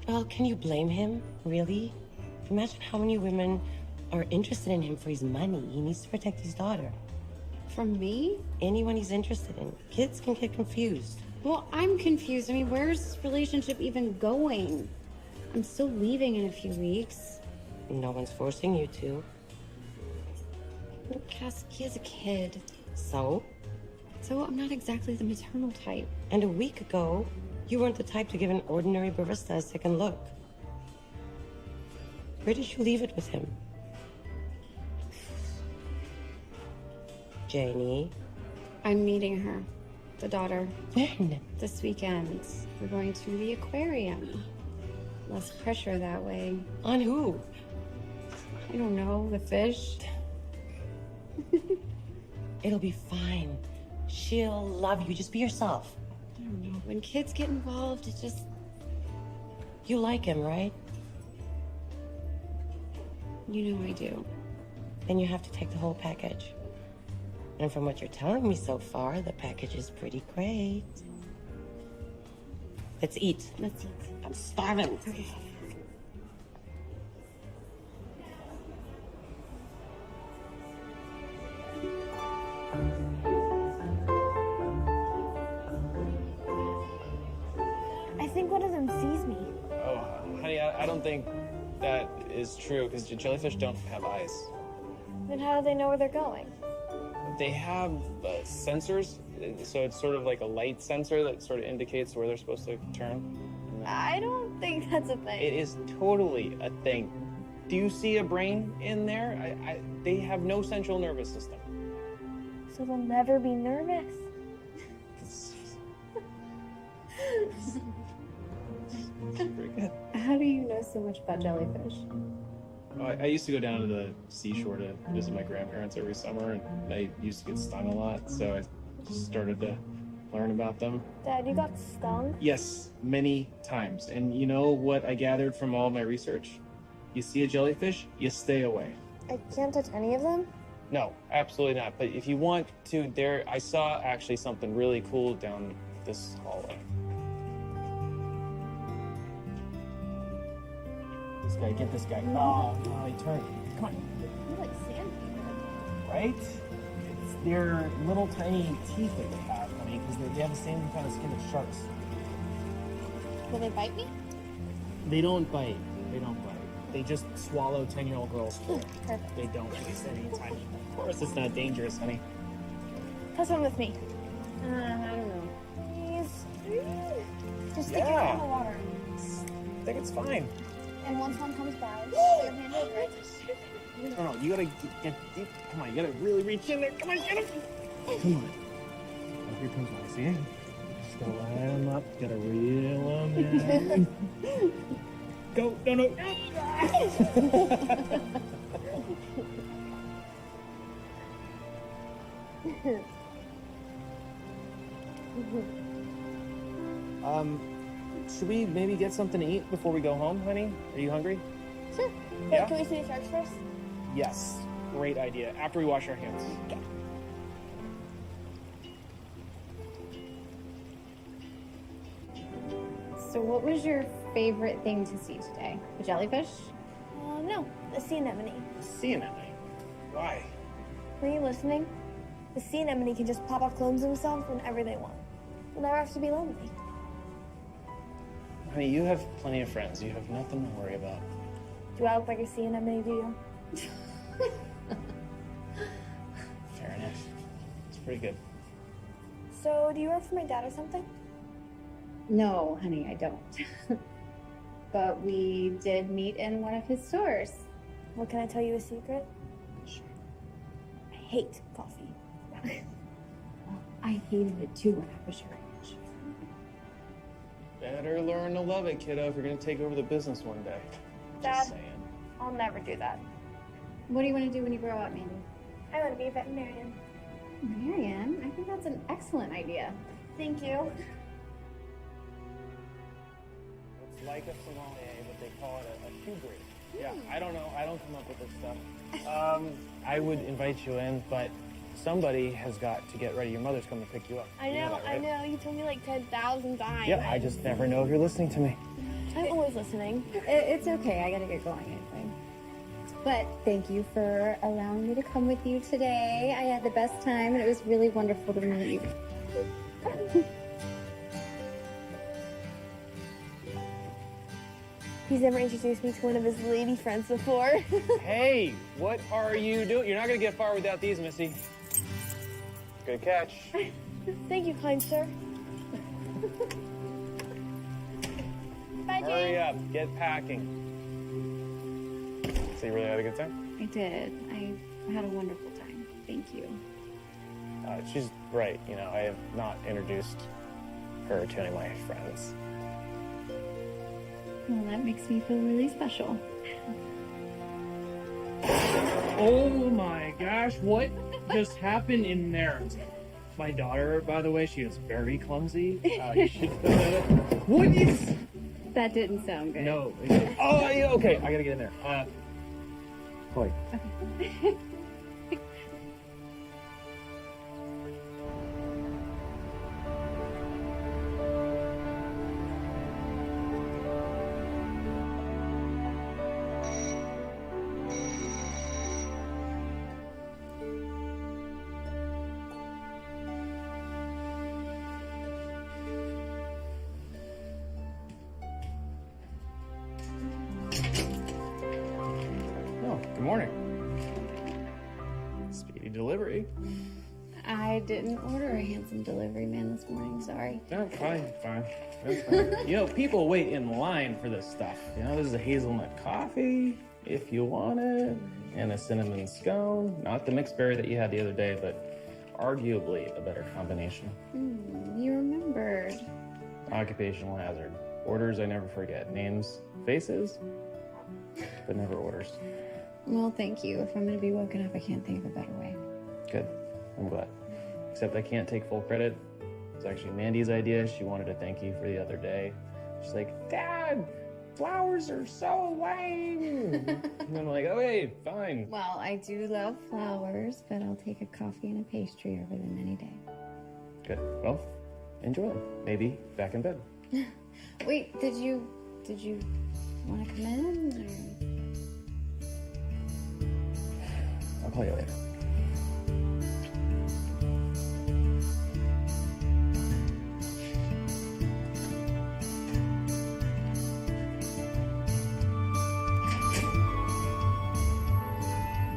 Well, can you blame him? Really? Imagine how many women are interested in him for his money. He needs to protect his daughter. From me? Anyone he's interested in. Kids can get confused. Well, I'm confused. I mean, where's this relationship even going? I'm still leaving in a few weeks. No one's forcing you to. Well, Cass, he has a kid. So? So I'm not exactly the maternal type. And a week ago, you weren't the type to give an ordinary barista a second look. Where did you leave it with him? Janie? I'm meeting her, the daughter. When? This weekend. We're going to the aquarium. Less pressure that way. On who? I don't know, the fish. It'll be fine. She'll love you. Just be yourself. I don't know. When kids get involved, it just... You like him, right? You know I do. Then you have to take the whole package. And from what you're telling me so far, the package is pretty great. Let's eat. Let's eat. I'm starving. Okay. I think one of them sees me. Oh, honey, I don't think that is true because jellyfish don't have eyes. Then how do they know where they're going? They have sensors, so it's sort of like a light sensor that sort of indicates where they're supposed to turn. I don't think that's a thing. It is totally a thing. Do you see a brain in there? They have no central nervous system. So they'll never be nervous. Pretty good. How do you know so much about jellyfish? I used to go down to the seashore to visit my grandparents every summer, and I used to get stung a lot, so I just started to learn about them. Dad, you got stung? Yes, many times. And you know what I gathered from all my research? You see a jellyfish, you stay away. I can't touch any of them? No, absolutely not. But if you want to, I saw actually something really cool down this hallway. This guy, get this guy. Oh, no, he turned. Come on. You're like sandpaper. Right? It's their little tiny teeth that they have, honey, because they have the same kind of skin as sharks. Will they bite me? They don't bite. They don't bite. They just swallow 10-year-old girls. Perfect. They don't waste any time. Of course, it's not dangerous, honey. Have one with me. I don't know. Please. Just stick your hand in the water. I think it's fine. And once one comes by, put your hand over it. No, you gotta get deep. Come on, you gotta really reach in there. Come on, get him. Come on. Oh, here comes one. See? Just gotta line him up. Gotta reel him in. Go. No. Should we maybe get something to eat before we go home, honey? Are you hungry? Sure. Yeah? Wait, can we see the sharks first? Yes. Great idea. After we wash our hands. Okay. So what was your favorite thing to see today? The jellyfish? No, the sea anemone. Sea anemone? Why? Were you listening? The sea anemone can just pop up clones themselves whenever they want. They'll never have to be lonely. Honey, you have plenty of friends. You have nothing to worry about. Do I look like a sea anemone to you? Fair enough. It's pretty good. So, do you work for my dad or something? No, honey, I don't. But we did meet in one of his stores. Well, can I tell you a secret? Sure. I hate coffee. I hated it too when I was your age. Better learn to love it, kiddo, if you're gonna take over the business one day. Dad, Just saying. I'll never do that. What do you want to do when you grow up, Mandy? I want to be a veterinarian. Marianne, I think that's an excellent idea. Thank you. It's like a sommelier, but they call it a curator. Yeah, I don't know. I don't come up with this stuff. I would invite you in, but somebody has got to get ready. Your mother's coming to pick you up. I know, You that, right? I know. You told me like 10,000 times. Yeah, I just never know if you're listening to me. I'm always listening. It's okay. I gotta get going anyway. But thank you for allowing me to come with you today. I had the best time, and it was really wonderful to meet you. He's never introduced me to one of his lady friends before. Hey, what are you doing? You're not going to get far without these, Missy. Good catch. Thank you, kind sir. Bye, Jane. Hurry up. Get packing. So you really had a good time? I did. I had a wonderful time. Thank you. She's right. You know, I have not introduced her to any of my friends. Well, that makes me feel really special. Oh my gosh, what just happened in there? My daughter, by the way, she is very clumsy. You should What is... That didn't sound good. No. Oh, yeah, okay, I gotta get in there. Chloe. Okay. Good morning. Speedy delivery. I didn't order a handsome delivery man this morning, sorry. No, fine. That's fine. You know, people wait in line for this stuff. You know, there's a hazelnut coffee, if you want it, and a cinnamon scone. Not the mixed berry that you had the other day, but arguably a better combination. You remembered. Occupational hazard. Orders I never forget. Names, faces, but never orders. Well, thank you. If I'm going to be woken up, I can't think of a better way. Good. I'm glad. Except I can't take full credit. It's actually Mandy's idea. She wanted to thank you for the other day. She's like, Dad, flowers are so lame. And I'm like, okay, fine. Well, I do love flowers, but I'll take a coffee and a pastry over them any day. Good. Well, enjoy them. Maybe back in bed. Wait, did you want to come in? Or... I'll call you later.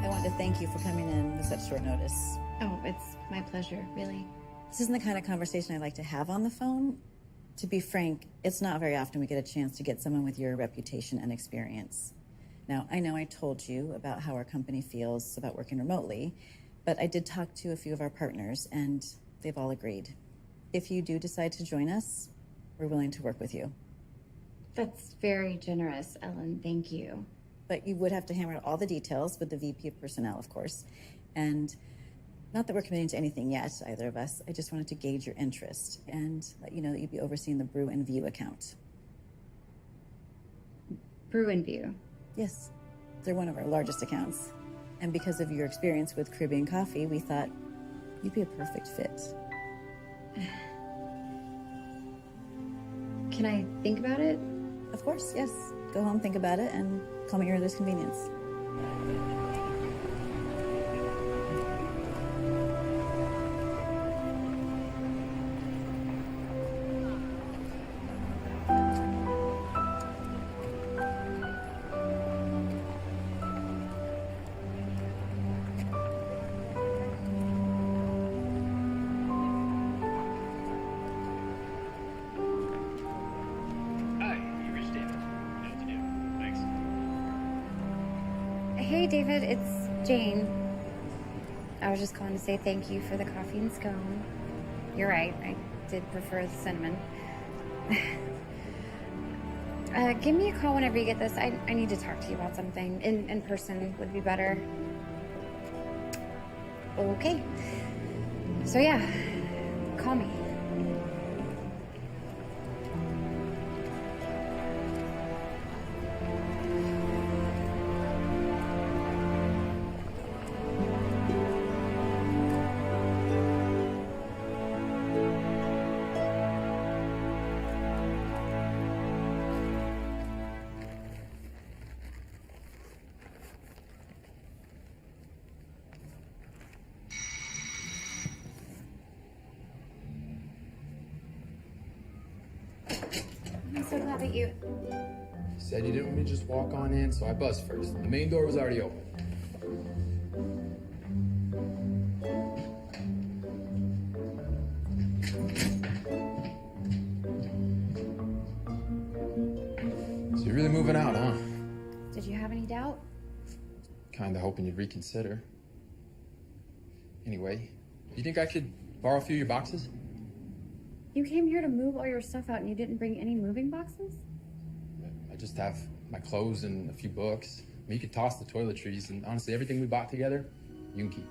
I wanted to thank you for coming in with such short notice. Oh, it's my pleasure, really. This isn't the kind of conversation I like to have on the phone. To be frank, it's not very often we get a chance to get someone with your reputation and experience. Now, I know I told you about how our company feels about working remotely, but I did talk to a few of our partners, and they've all agreed. If you do decide to join us, we're willing to work with you. That's very generous, Ellen. Thank you. But you would have to hammer out all the details with the VP of Personnel, of course. And not that we're committing to anything yet, either of us. I just wanted to gauge your interest and let you know that you'd be overseeing the Brew and View account. Brew and View? Yes, they're one of our largest accounts. And because of your experience with Caribbean coffee, we thought you'd be a perfect fit. Can I think about it? Of course, yes. Go home, think about it, and call me at your earliest convenience. Hey, David, it's Jane. I was just calling to say thank you for the coffee and scone. You're right, I did prefer the cinnamon. Give me a call whenever you get this. I need to talk to you about something. In person would be better. Okay. So yeah, call me. How about you? You said you didn't want me to just walk on in, so I buzzed first. The main door was already open. So you're really moving out, huh? Did you have any doubt? Kinda hoping you'd reconsider. Anyway, you think I could borrow a few of your boxes? You came here to move all your stuff out and you didn't bring any moving boxes? I just have my clothes and a few books. I mean, you could toss the toiletries, and honestly, everything we bought together, you can keep.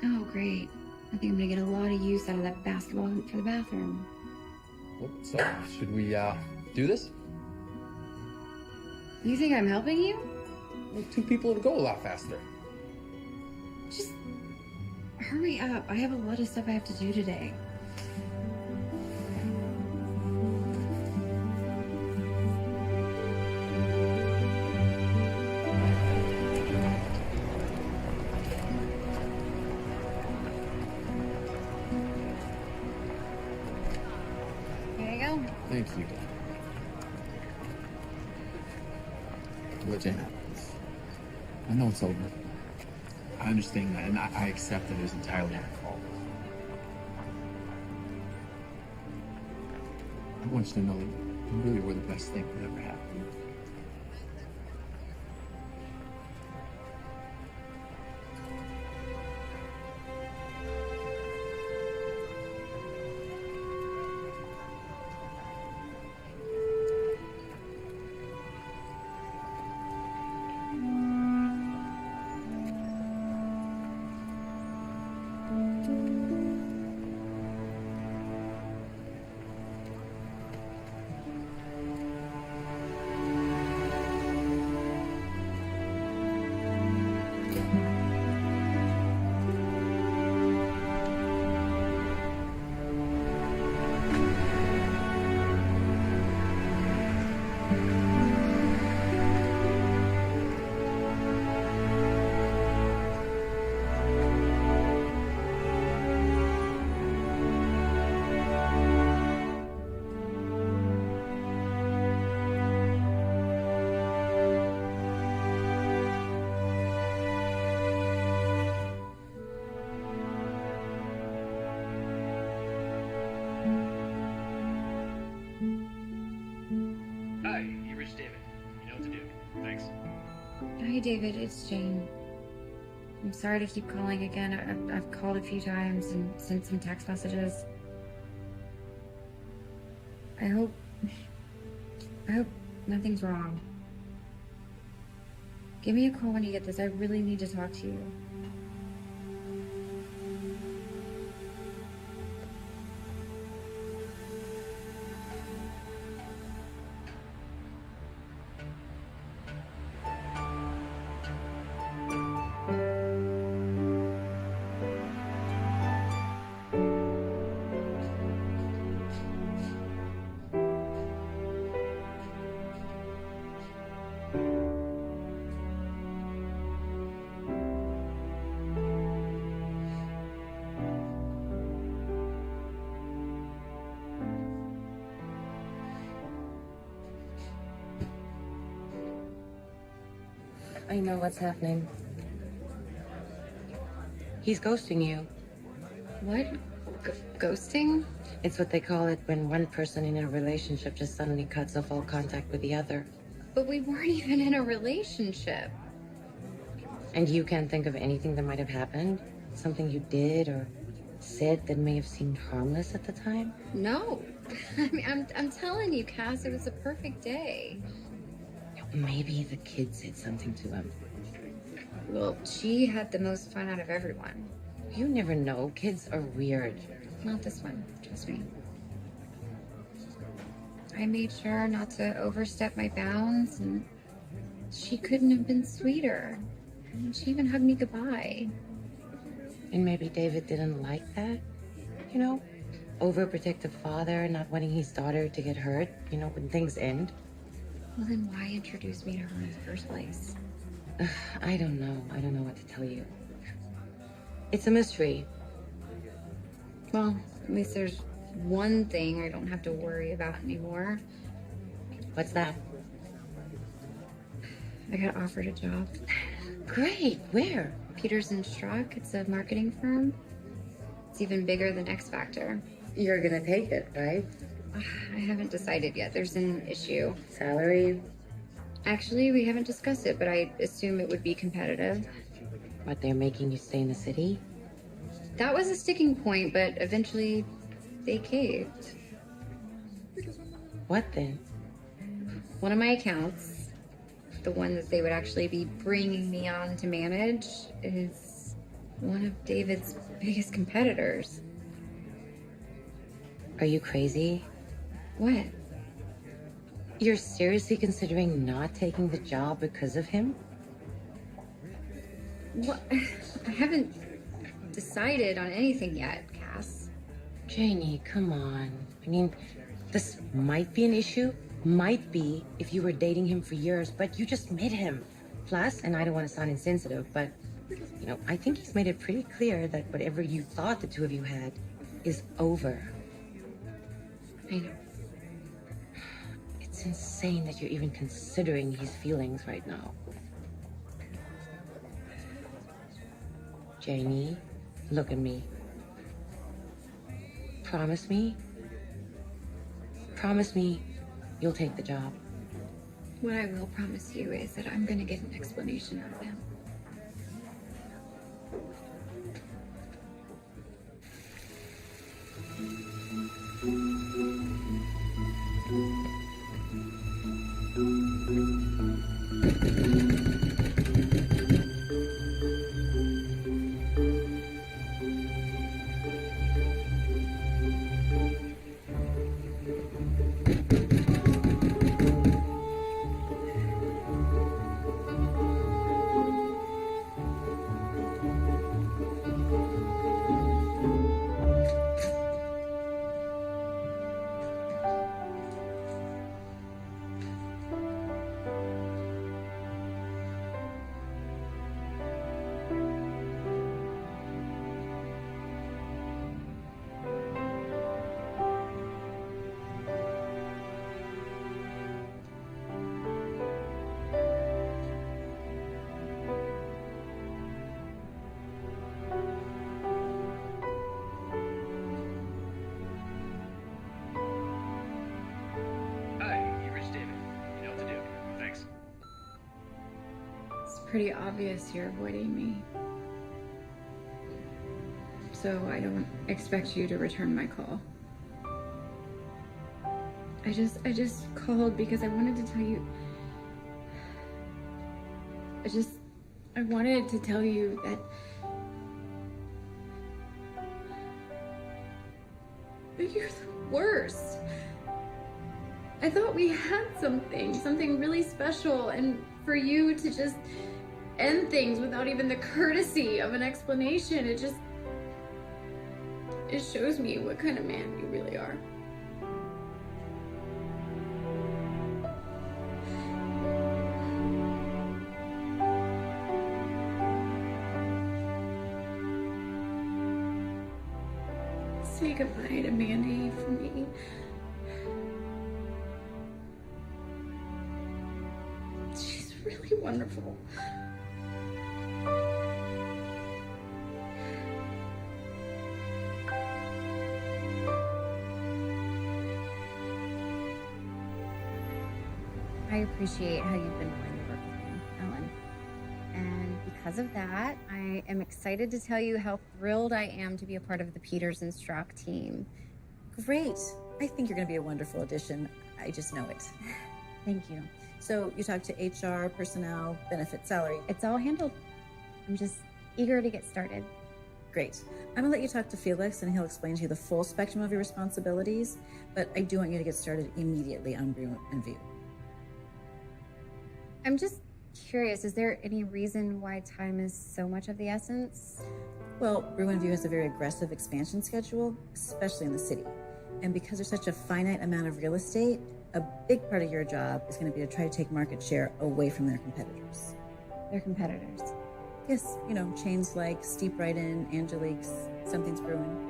Oh, great. I think I'm gonna get a lot of use out of that basketball hoop for the bathroom. So, should we, do this? You think I'm helping you? Well, 2 people would go a lot faster. Just hurry up. I have a lot of stuff I have to do today. There you go. Thank you. Look, Jane, I know it's over. I understand that, and I accept that it was entirely my fault. I want you to know that you really were the best thing that ever happened. Hi, you reached David. You know what to do. Thanks. Hi, David. It's Jane. I'm sorry to keep calling again. I've called a few times and sent some text messages. I hope nothing's wrong. Give me a call when you get this. I really need to talk to you. I know what's happening. He's ghosting you. What? Ghosting? It's what they call it when one person in a relationship just suddenly cuts off all contact with the other. But we weren't even in a relationship. And you can't think of anything that might have happened? Something you did or said that may have seemed harmless at the time? No. I mean, I'm telling you, Cass, it was a perfect day. Maybe the kid said something to him. Well, she had the most fun out of everyone. You never know. Kids are weird. Not this one, trust me. I made sure not to overstep my bounds, and she couldn't have been sweeter. She even hugged me goodbye. And maybe David didn't like that? You know, overprotective father, not wanting his daughter to get hurt, you know, when things end. Well, then why introduce me to her in the first place? I don't know. I don't know what to tell you. It's a mystery. Well, at least there's one thing I don't have to worry about anymore. What's that? I got offered a job. Great. Where? Peters and Struck. It's a marketing firm. It's even bigger than X Factor. You're gonna take it, right? I haven't decided yet. There's an issue. Salary? Actually, we haven't discussed it, but I assume it would be competitive. What, they're making you stay in the city? That was a sticking point, but eventually they caved. What then? One of my accounts, the one that they would actually be bringing me on to manage, is one of David's biggest competitors. Are you crazy? What? You're seriously considering not taking the job because of him? What? I haven't decided on anything yet, Cass. Janie, come on. I mean, this might be an issue. Might be if you were dating him for years, but you just met him. Plus, and I don't want to sound insensitive, but, you know, I think he's made it pretty clear that whatever you thought the two of you had is over. I know. It's insane that you're even considering his feelings right now. Janie, look at me. Promise me. Promise me you'll take the job. What I will promise you is that I'm going to get an explanation out of him. Pretty obvious you're avoiding me. So I don't expect you to return my call. I just called because I wanted to tell you. I wanted to tell you that you're the worst. I thought we had something really special, and for you to just end things without even the courtesy of an explanation, it shows me what kind of man you really are. Say goodbye to Mandy for me. She's really wonderful. I appreciate how you've been willing to work with me, Ellen. And because of that, I am excited to tell you how thrilled I am to be a part of the Peters and Struck team. Great. I think you're going to be a wonderful addition. I just know it. Thank you. So you talked to HR, personnel, benefits, salary. It's all handled. I'm just eager to get started. Great. I'm going to let you talk to Felix, and he'll explain to you the full spectrum of your responsibilities, but I do want you to get started immediately on Brew and View. I'm just curious, is there any reason why time is so much of the essence? Well, Brew and View has a very aggressive expansion schedule, especially in the city. And because there's such a finite amount of real estate, a big part of your job is going to be to try to take market share away from their competitors. Their competitors? Yes, you know, chains like Steep Right In, Angelique's, Something's Brewing.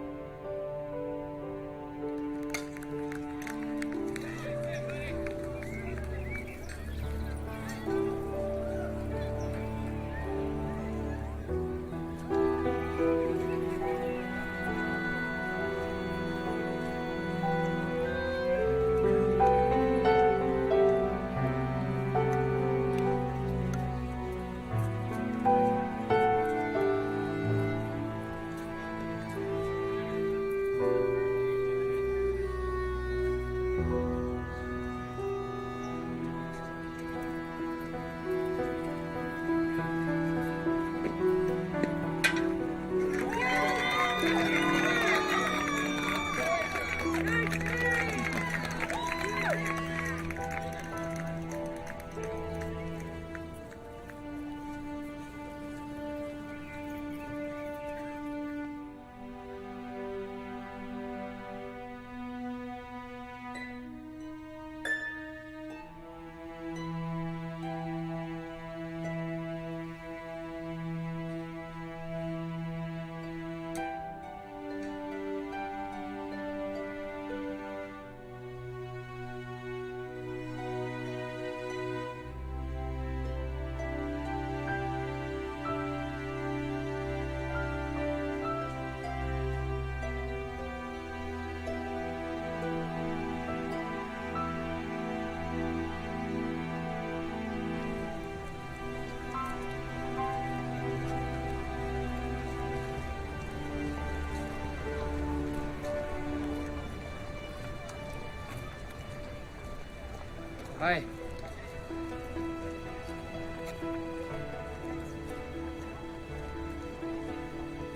Hi.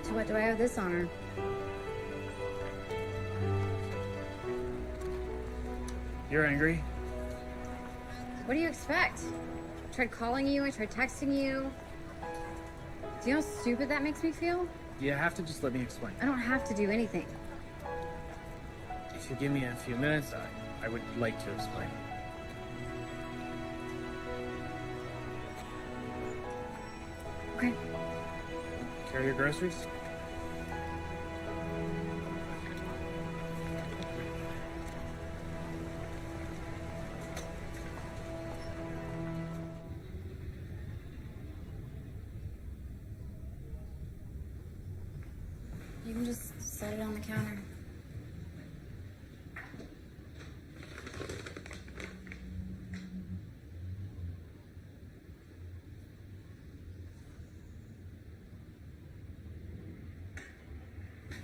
To what do I owe this honor? You're angry? What do you expect? I tried calling you, I tried texting you. Do you know how stupid that makes me feel? You have to just let me explain. I don't have to do anything. If you give me a few minutes, I would like to explain. Okay. Carry your groceries? You can just set it on the counter.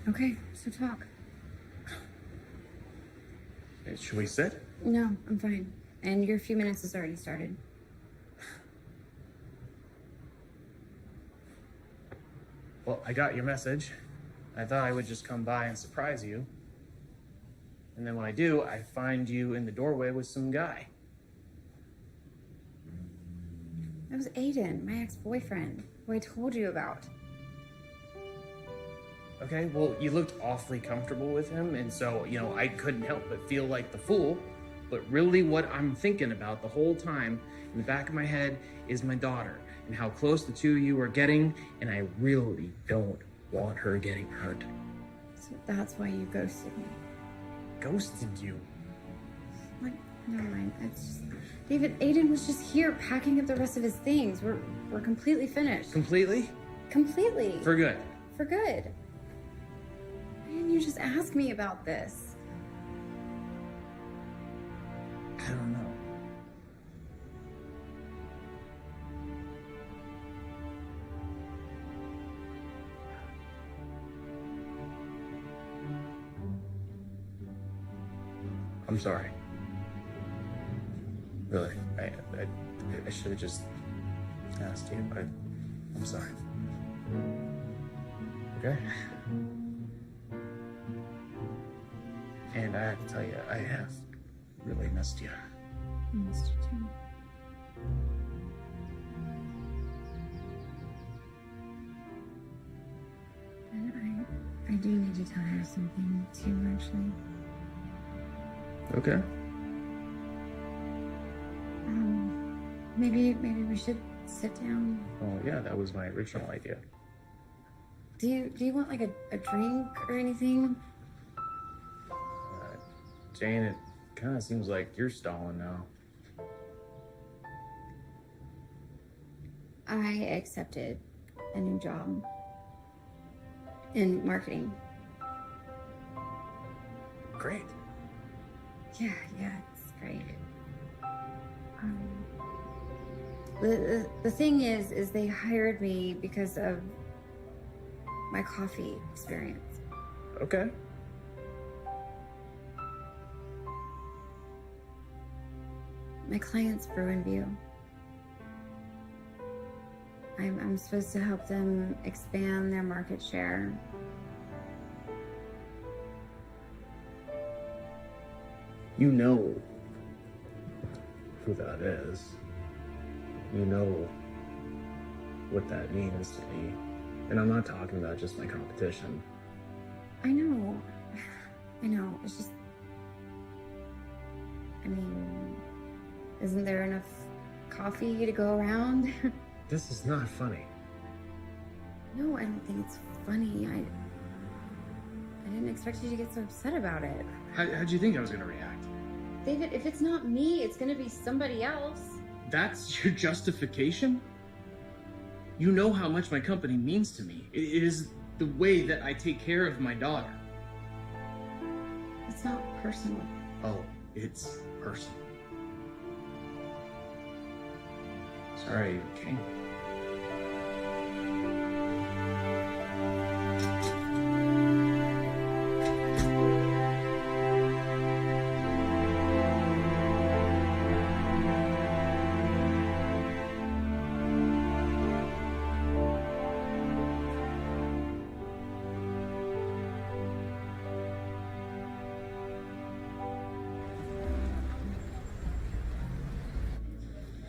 Okay, so talk. Should we sit? No, I'm fine. And your few minutes has already started. Well, I got your message. I thought I would just come by and surprise you. And then when I do, I find you in the doorway with some guy. That was Aiden, my ex-boyfriend, who I told you about. Okay, well, you looked awfully comfortable with him, and so, I couldn't help but feel like the fool. But really what I'm thinking about the whole time in the back of my head is my daughter and how close the two of you are getting, and I really don't want her getting hurt. So that's why you ghosted me. Ghosted you? Like, never mind. It's just... David, Aiden was just here packing up the rest of his things. We're completely finished. Completely? Completely. For good? For good. Why didn't you just ask me about this? I don't know. I'm sorry. Really, I should have just asked you. I'm sorry. Okay? And I have to tell you, I have really missed you. I missed you too. And I do need to tell you something too, actually. Okay. Maybe we should sit down. Oh yeah, that was my original idea. Do you want like a drink or anything? Jane, it kind of seems like you're stalling now. I accepted a new job in marketing. Great. Yeah, it's great. The thing is they hired me because of my coffee experience. Okay. My client's Bruin View. I'm supposed to help them expand their market share. You know who that is. You know what that means to me. And I'm not talking about just my competition. I know. It's just... I mean, isn't there enough coffee to go around? This is not funny. No, I don't think it's funny. I didn't expect you to get so upset about it. How'd you think I was gonna react? David, if it's not me, it's gonna be somebody else. That's your justification? You know how much my company means to me. It is the way that I take care of my daughter. It's not personal. Oh, it's personal. Sorry, you came.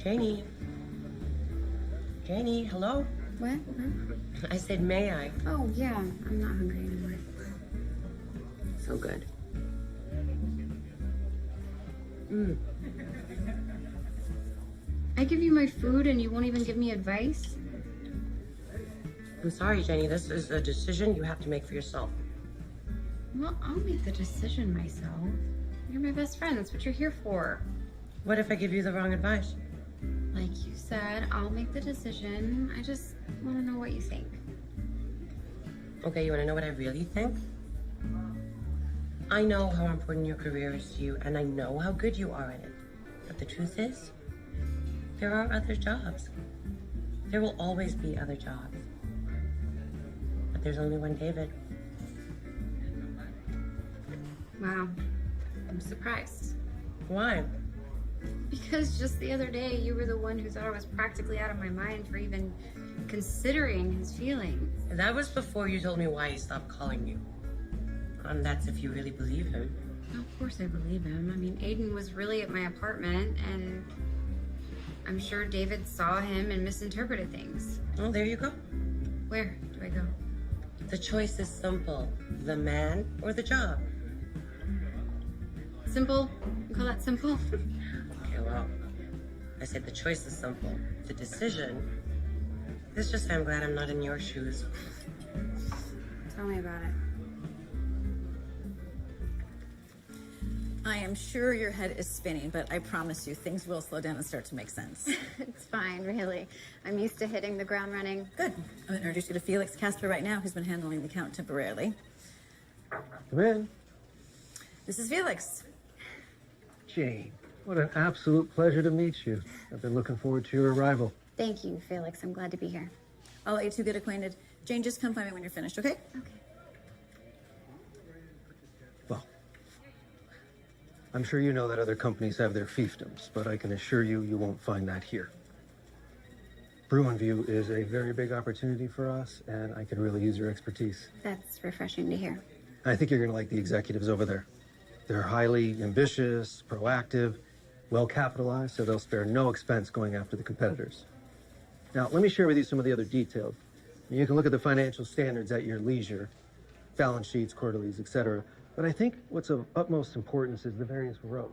Janie. Janie, hello? What? I said, may I? Oh, yeah. I'm not hungry anymore. So good. I give you my food and you won't even give me advice? I'm sorry, Jenny. This is a decision you have to make for yourself. Well, I'll make the decision myself. You're my best friend. That's what you're here for. What if I give you the wrong advice? Like you said, I'll make the decision. I just want to know what you think. Okay, you want to know what I really think? I know how important your career is to you, and I know how good you are at it. But the truth is, there are other jobs. There will always be other jobs. But there's only one David. Wow. I'm surprised. Why? Because just the other day, you were the one who thought I was practically out of my mind for even considering his feelings. That was before you told me why he stopped calling you. That's if you really believe him. Of course I believe him. I mean, Aiden was really at my apartment, and I'm sure David saw him and misinterpreted things. Oh, there you go. Where do I go? The choice is simple. The man or the job. Simple? You call that simple? Okay, well, I said the choice is simple. The decision is just I'm glad I'm not in your shoes. Tell me about it. I am sure your head is spinning, but I promise you things will slow down and start to make sense. It's fine, really. I'm used to hitting the ground running. Good. I'm going to introduce you to Felix Casper right now, who's been handling the account temporarily. Come in. This is Felix. Jane, what an absolute pleasure to meet you. I've been looking forward to your arrival. Thank you, Felix. I'm glad to be here. I'll let you two get acquainted. Jane, just come find me when you're finished, okay? Okay. Well, I'm sure you know that other companies have their fiefdoms, but I can assure you, you won't find that here. Bruinview is a very big opportunity for us, and I could really use your expertise. That's refreshing to hear. I think you're going to like the executives over there. They're highly ambitious, proactive, well-capitalized, so they'll spare no expense going after the competitors. Now, let me share with you some of the other details. You can look at the financial standards at your leisure, balance sheets, quarterlies, etc. But I think what's of utmost importance is the various rows.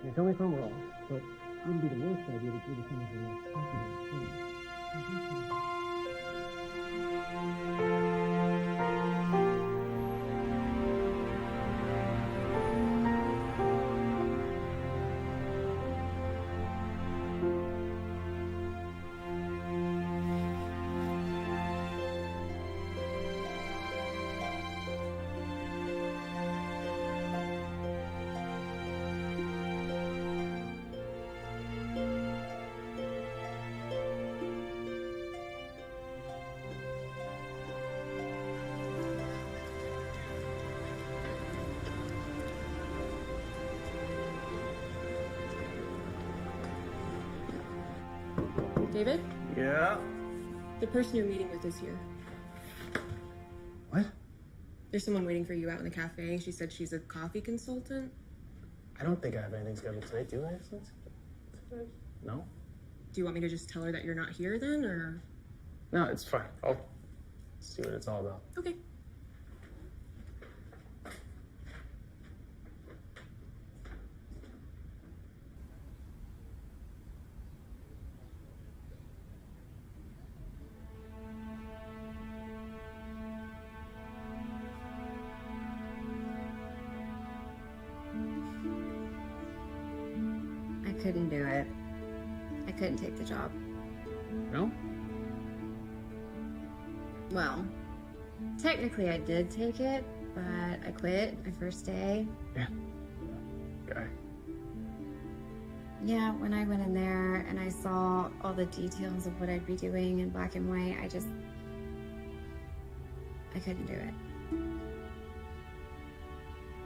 Now, tell me if I'm wrong, but it wouldn't be the worst idea to give you some of the most popular things. David? Yeah? The person you're meeting with is here. What? There's someone waiting for you out in the cafe. She said she's a coffee consultant. I don't think I have anything scheduled tonight. Do I have something scheduled? No? Do you want me to just tell her that you're not here then, or? No, it's fine. I'll see what it's all about. Okay. I couldn't do it. I couldn't take the job. No? Well, technically I did take it, but I quit my first day. Yeah. Guy. Yeah, when I went in there and I saw all the details of what I'd be doing in black and white, I couldn't do it.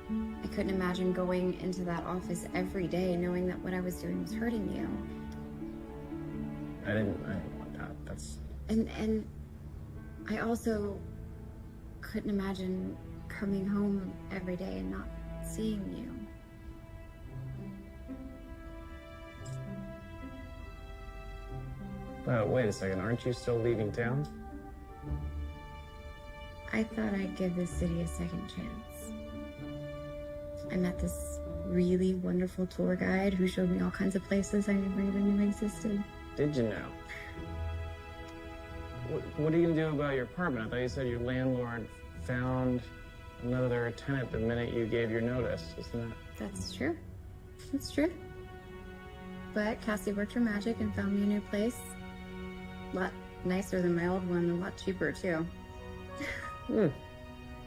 I couldn't imagine going into that office every day knowing that what I was doing was hurting you. I didn't want that. That's... And I also couldn't imagine coming home every day and not seeing you. Wait a second, aren't you still leaving town? I thought I'd give this city a second chance. I met this really wonderful tour guide who showed me all kinds of places I never even knew existed. Did you know? What are you gonna do about your apartment? I thought you said your landlord found another tenant the minute you gave your notice, isn't that? That's true. That's true. But Cassie worked her magic and found me a new place. A lot nicer than my old one, and a lot cheaper too.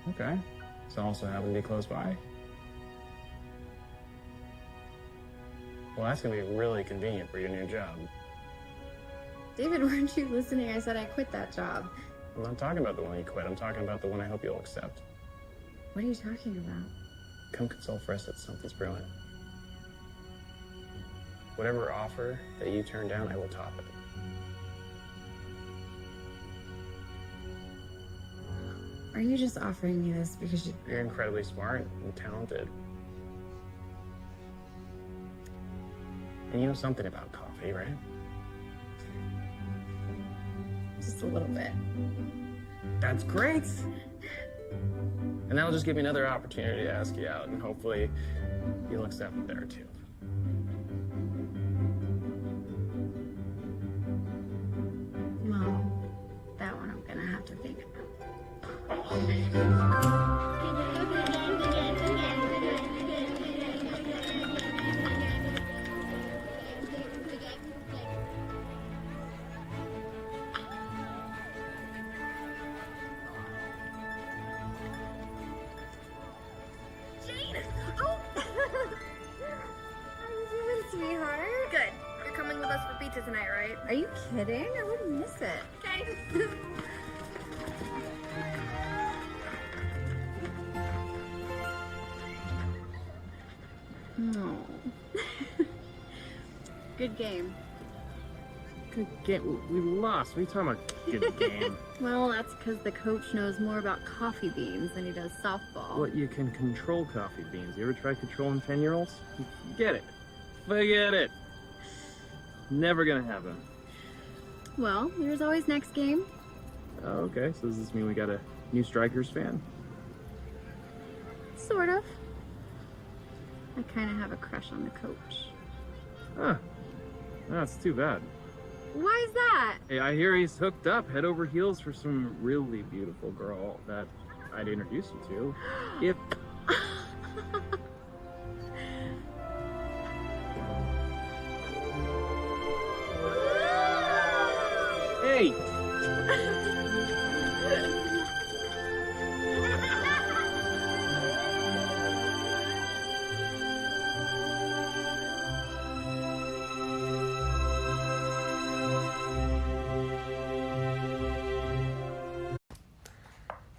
Okay. So also happen to be close by? Well, that's gonna be really convenient for your new job. David, weren't you listening? I said I quit that job. I'm not talking about the one you quit. I'm talking about the one I hope you'll accept. What are you talking about? Come consult for us at Something's Brewing. Whatever offer that you turn down, I will top it. Are you just offering me this because You're incredibly smart and talented. And you know something about coffee, right? Just a little bit. That's great! And that'll just give me another opportunity to ask you out, and hopefully you'll accept it there too. Well, that one I'm gonna have to think about. Jane! Oh! How you doing, sweetheart? Good. You're coming with us for pizza tonight, right? Are you kidding? I wouldn't miss it. Okay. No. Good game. Good game. We lost. What are you talking about? Good game. Well, that's because the coach knows more about coffee beans than he does softball. What, you can control coffee beans? You ever try controlling 10-year-olds? Forget it. Forget it. Never gonna happen. Well, there's always next game. Oh, okay, so does this mean we got a new Strikers fan? Sort of. I kind of have a crush on the coach. Huh. That's too bad. Why is that? Hey, I hear he's hooked up head over heels for some really beautiful girl that I'd introduce you to. If... Hey!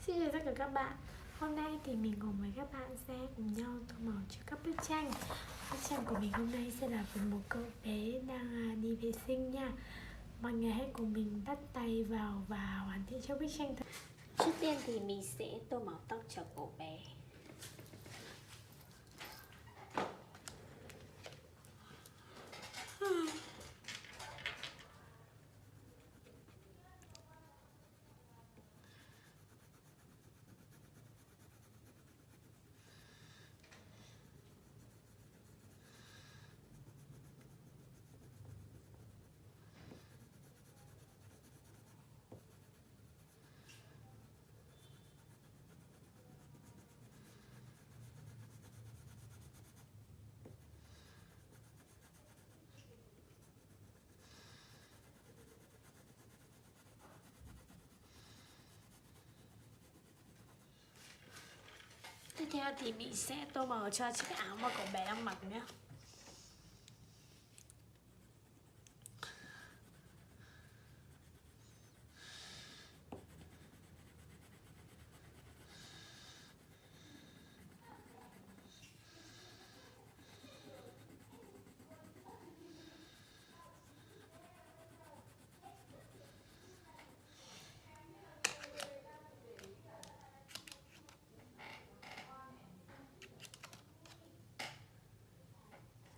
Xin chào tất cả các bạn. Hôm nay thì mình cùng với các bạn sẽ cùng nhau tô màu cho các bức tranh. Bức tranh của mình hôm nay sẽ là về một cậu bé đang đi vệ sinh nha. Mọi người hãy cùng mình bắt tay vào và hoàn thiện cho bức tranh. Trước tiên thì mình sẽ tô màu tóc cho cậu bé. Tiếp theo thì mình sẽ tô màu cho chiếc áo mà cậu bé đang mặc nhé.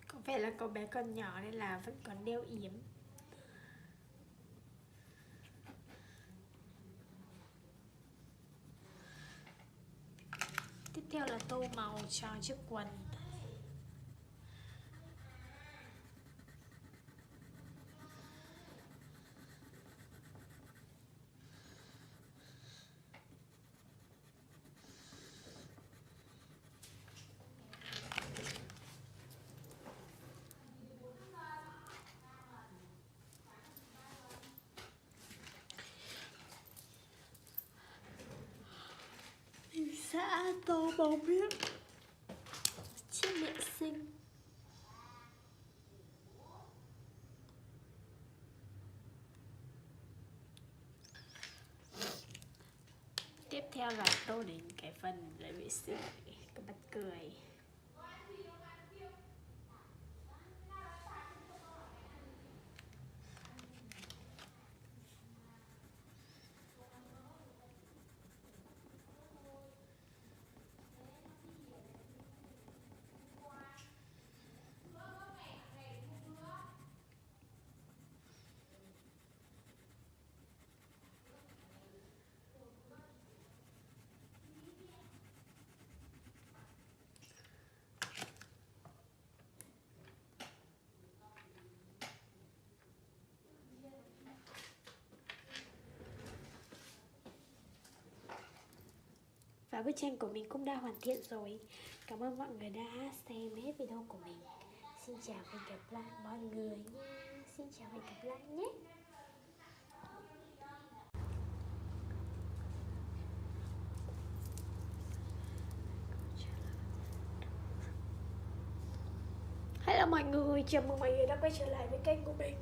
Có vẻ là cậu bé còn nhỏ nên là vẫn còn đeo yếm. theo là tô màu cho chiếc quần. Mình sẽ tô màu miếng chiếc mẹ xinh. Tiếp theo là tô đến cái phần lấy vệ sinh, cái mặt cười. Và bức tranh của mình cũng đã hoàn thiện rồi. Cảm ơn mọi người đã xem hết video của mình. Xin chào và hẹn gặp lại mọi người nha. Xin chào và hẹn gặp lại nhé. Hello mọi người, chào mừng mọi người đã quay trở lại với kênh của mình.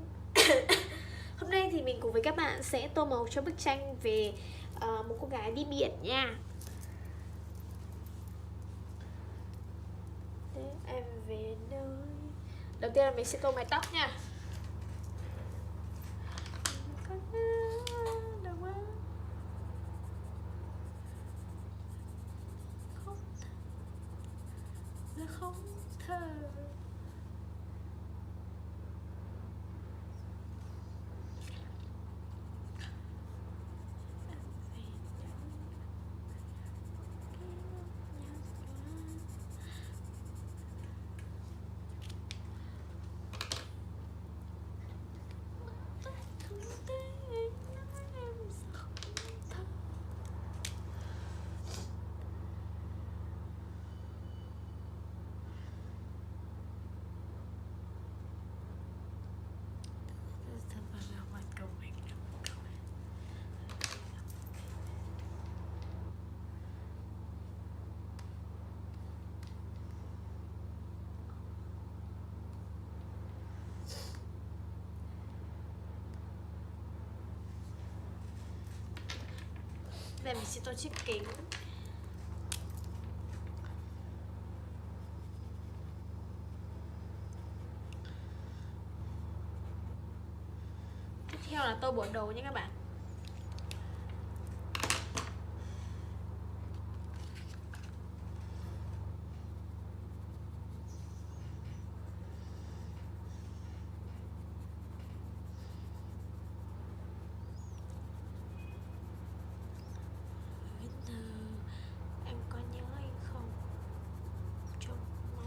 Hôm nay thì mình cùng với các bạn sẽ tô màu cho bức tranh về một cô gái đi biển nha. Để em về nơi. Đầu tiên là mình sẽ tô mái tóc nha. Không thở. Đây mình sẽ tô chiếc kính. Tiếp theo là tô bộ đồ nha các bạn. Em có nhớ hay không? Trông mong.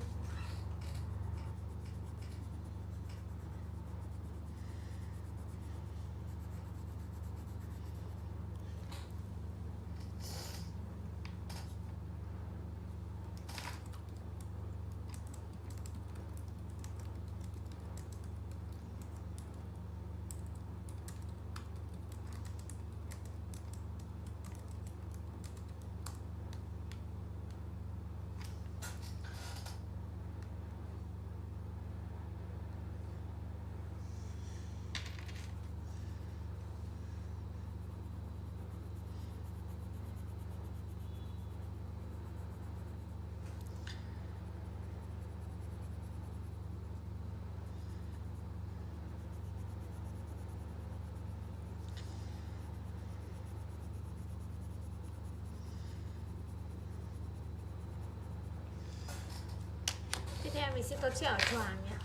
Tiếp theo mình sẽ tô chiếc áo choàng nhé.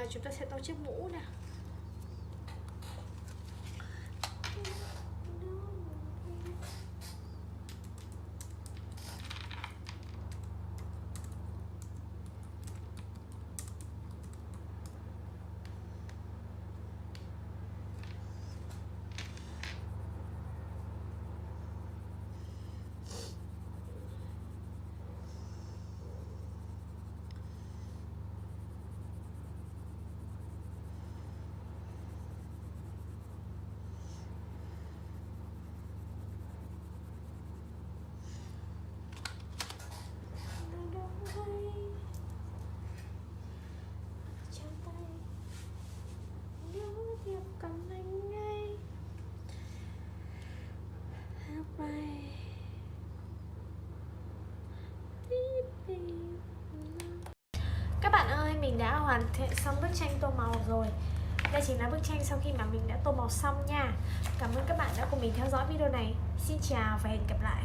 là chúng ta sẽ tô chiếc mũ nè. Các bạn ơi, mình đã hoàn thiện xong bức tranh tô màu rồi. Đây chính là bức tranh sau khi mà mình đã tô màu xong nha. Cảm ơn các bạn đã cùng mình theo dõi video này. Xin chào và hẹn gặp lại.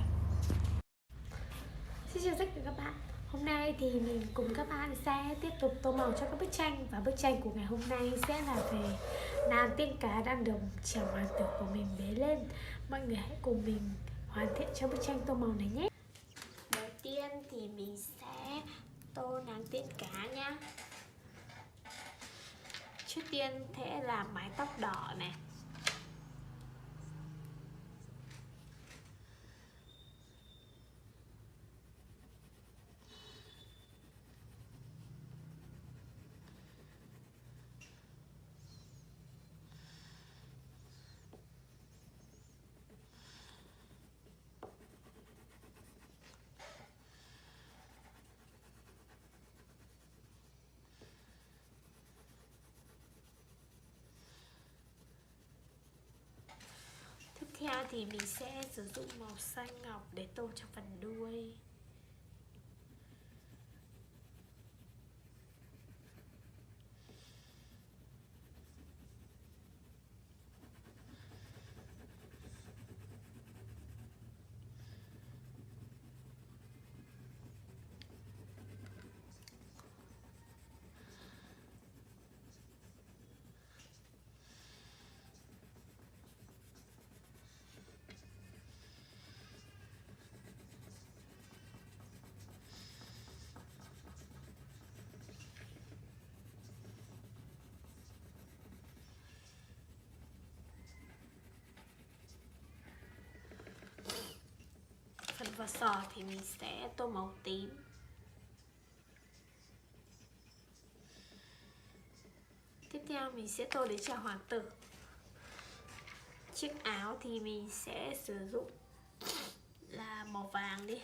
Xin chào tất cả các bạn. Hôm nay thì mình cùng các bạn sẽ tiếp tục tô màu cho các bức tranh. Và bức tranh của ngày hôm nay sẽ là về nàng tiên cá đang được chàng hoàng tử của mình bế lên. Mọi người hãy cùng mình hoàn thiện cho bức tranh tô màu này nhé. Đầu tiên thì mình sẽ tô nàng tiên cá nhá. Trước tiên sẽ là mái tóc đỏ này. Tiếp theo thì mình sẽ sử dụng màu xanh ngọc để tô cho phần đuôi. Phần vỏ sò thì mình sẽ tô màu tím. Tiếp theo mình sẽ tô đến chàng hoàng tử. Chiếc áo thì mình sẽ sử dụng là màu vàng đi.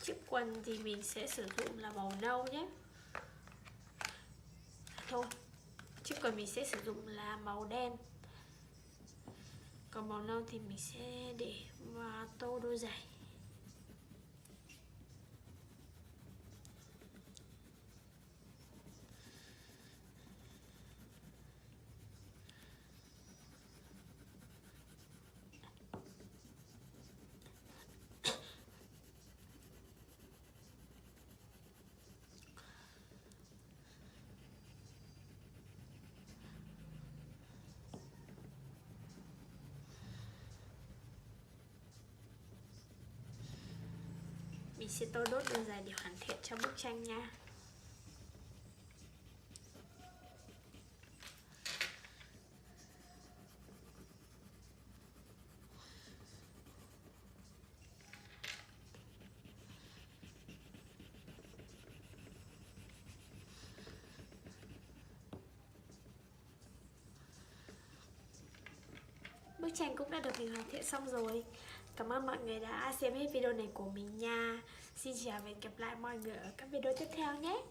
Chiếc quần thì mình sẽ sử dụng là màu nâu nhé. Thôi, chiếc quần mình sẽ sử dụng là màu đen. Còn màu nâu thì mình sẽ để vào tô đôi giày. Mình sẽ tô đốt đôi giày để hoàn thiện cho bức tranh nha. Bức tranh cũng đã được mình hoàn thiện xong rồi. Cảm ơn mọi người đã xem hết video này của mình nha. Xin chào và hẹn gặp lại mọi người ở các video tiếp theo nhé.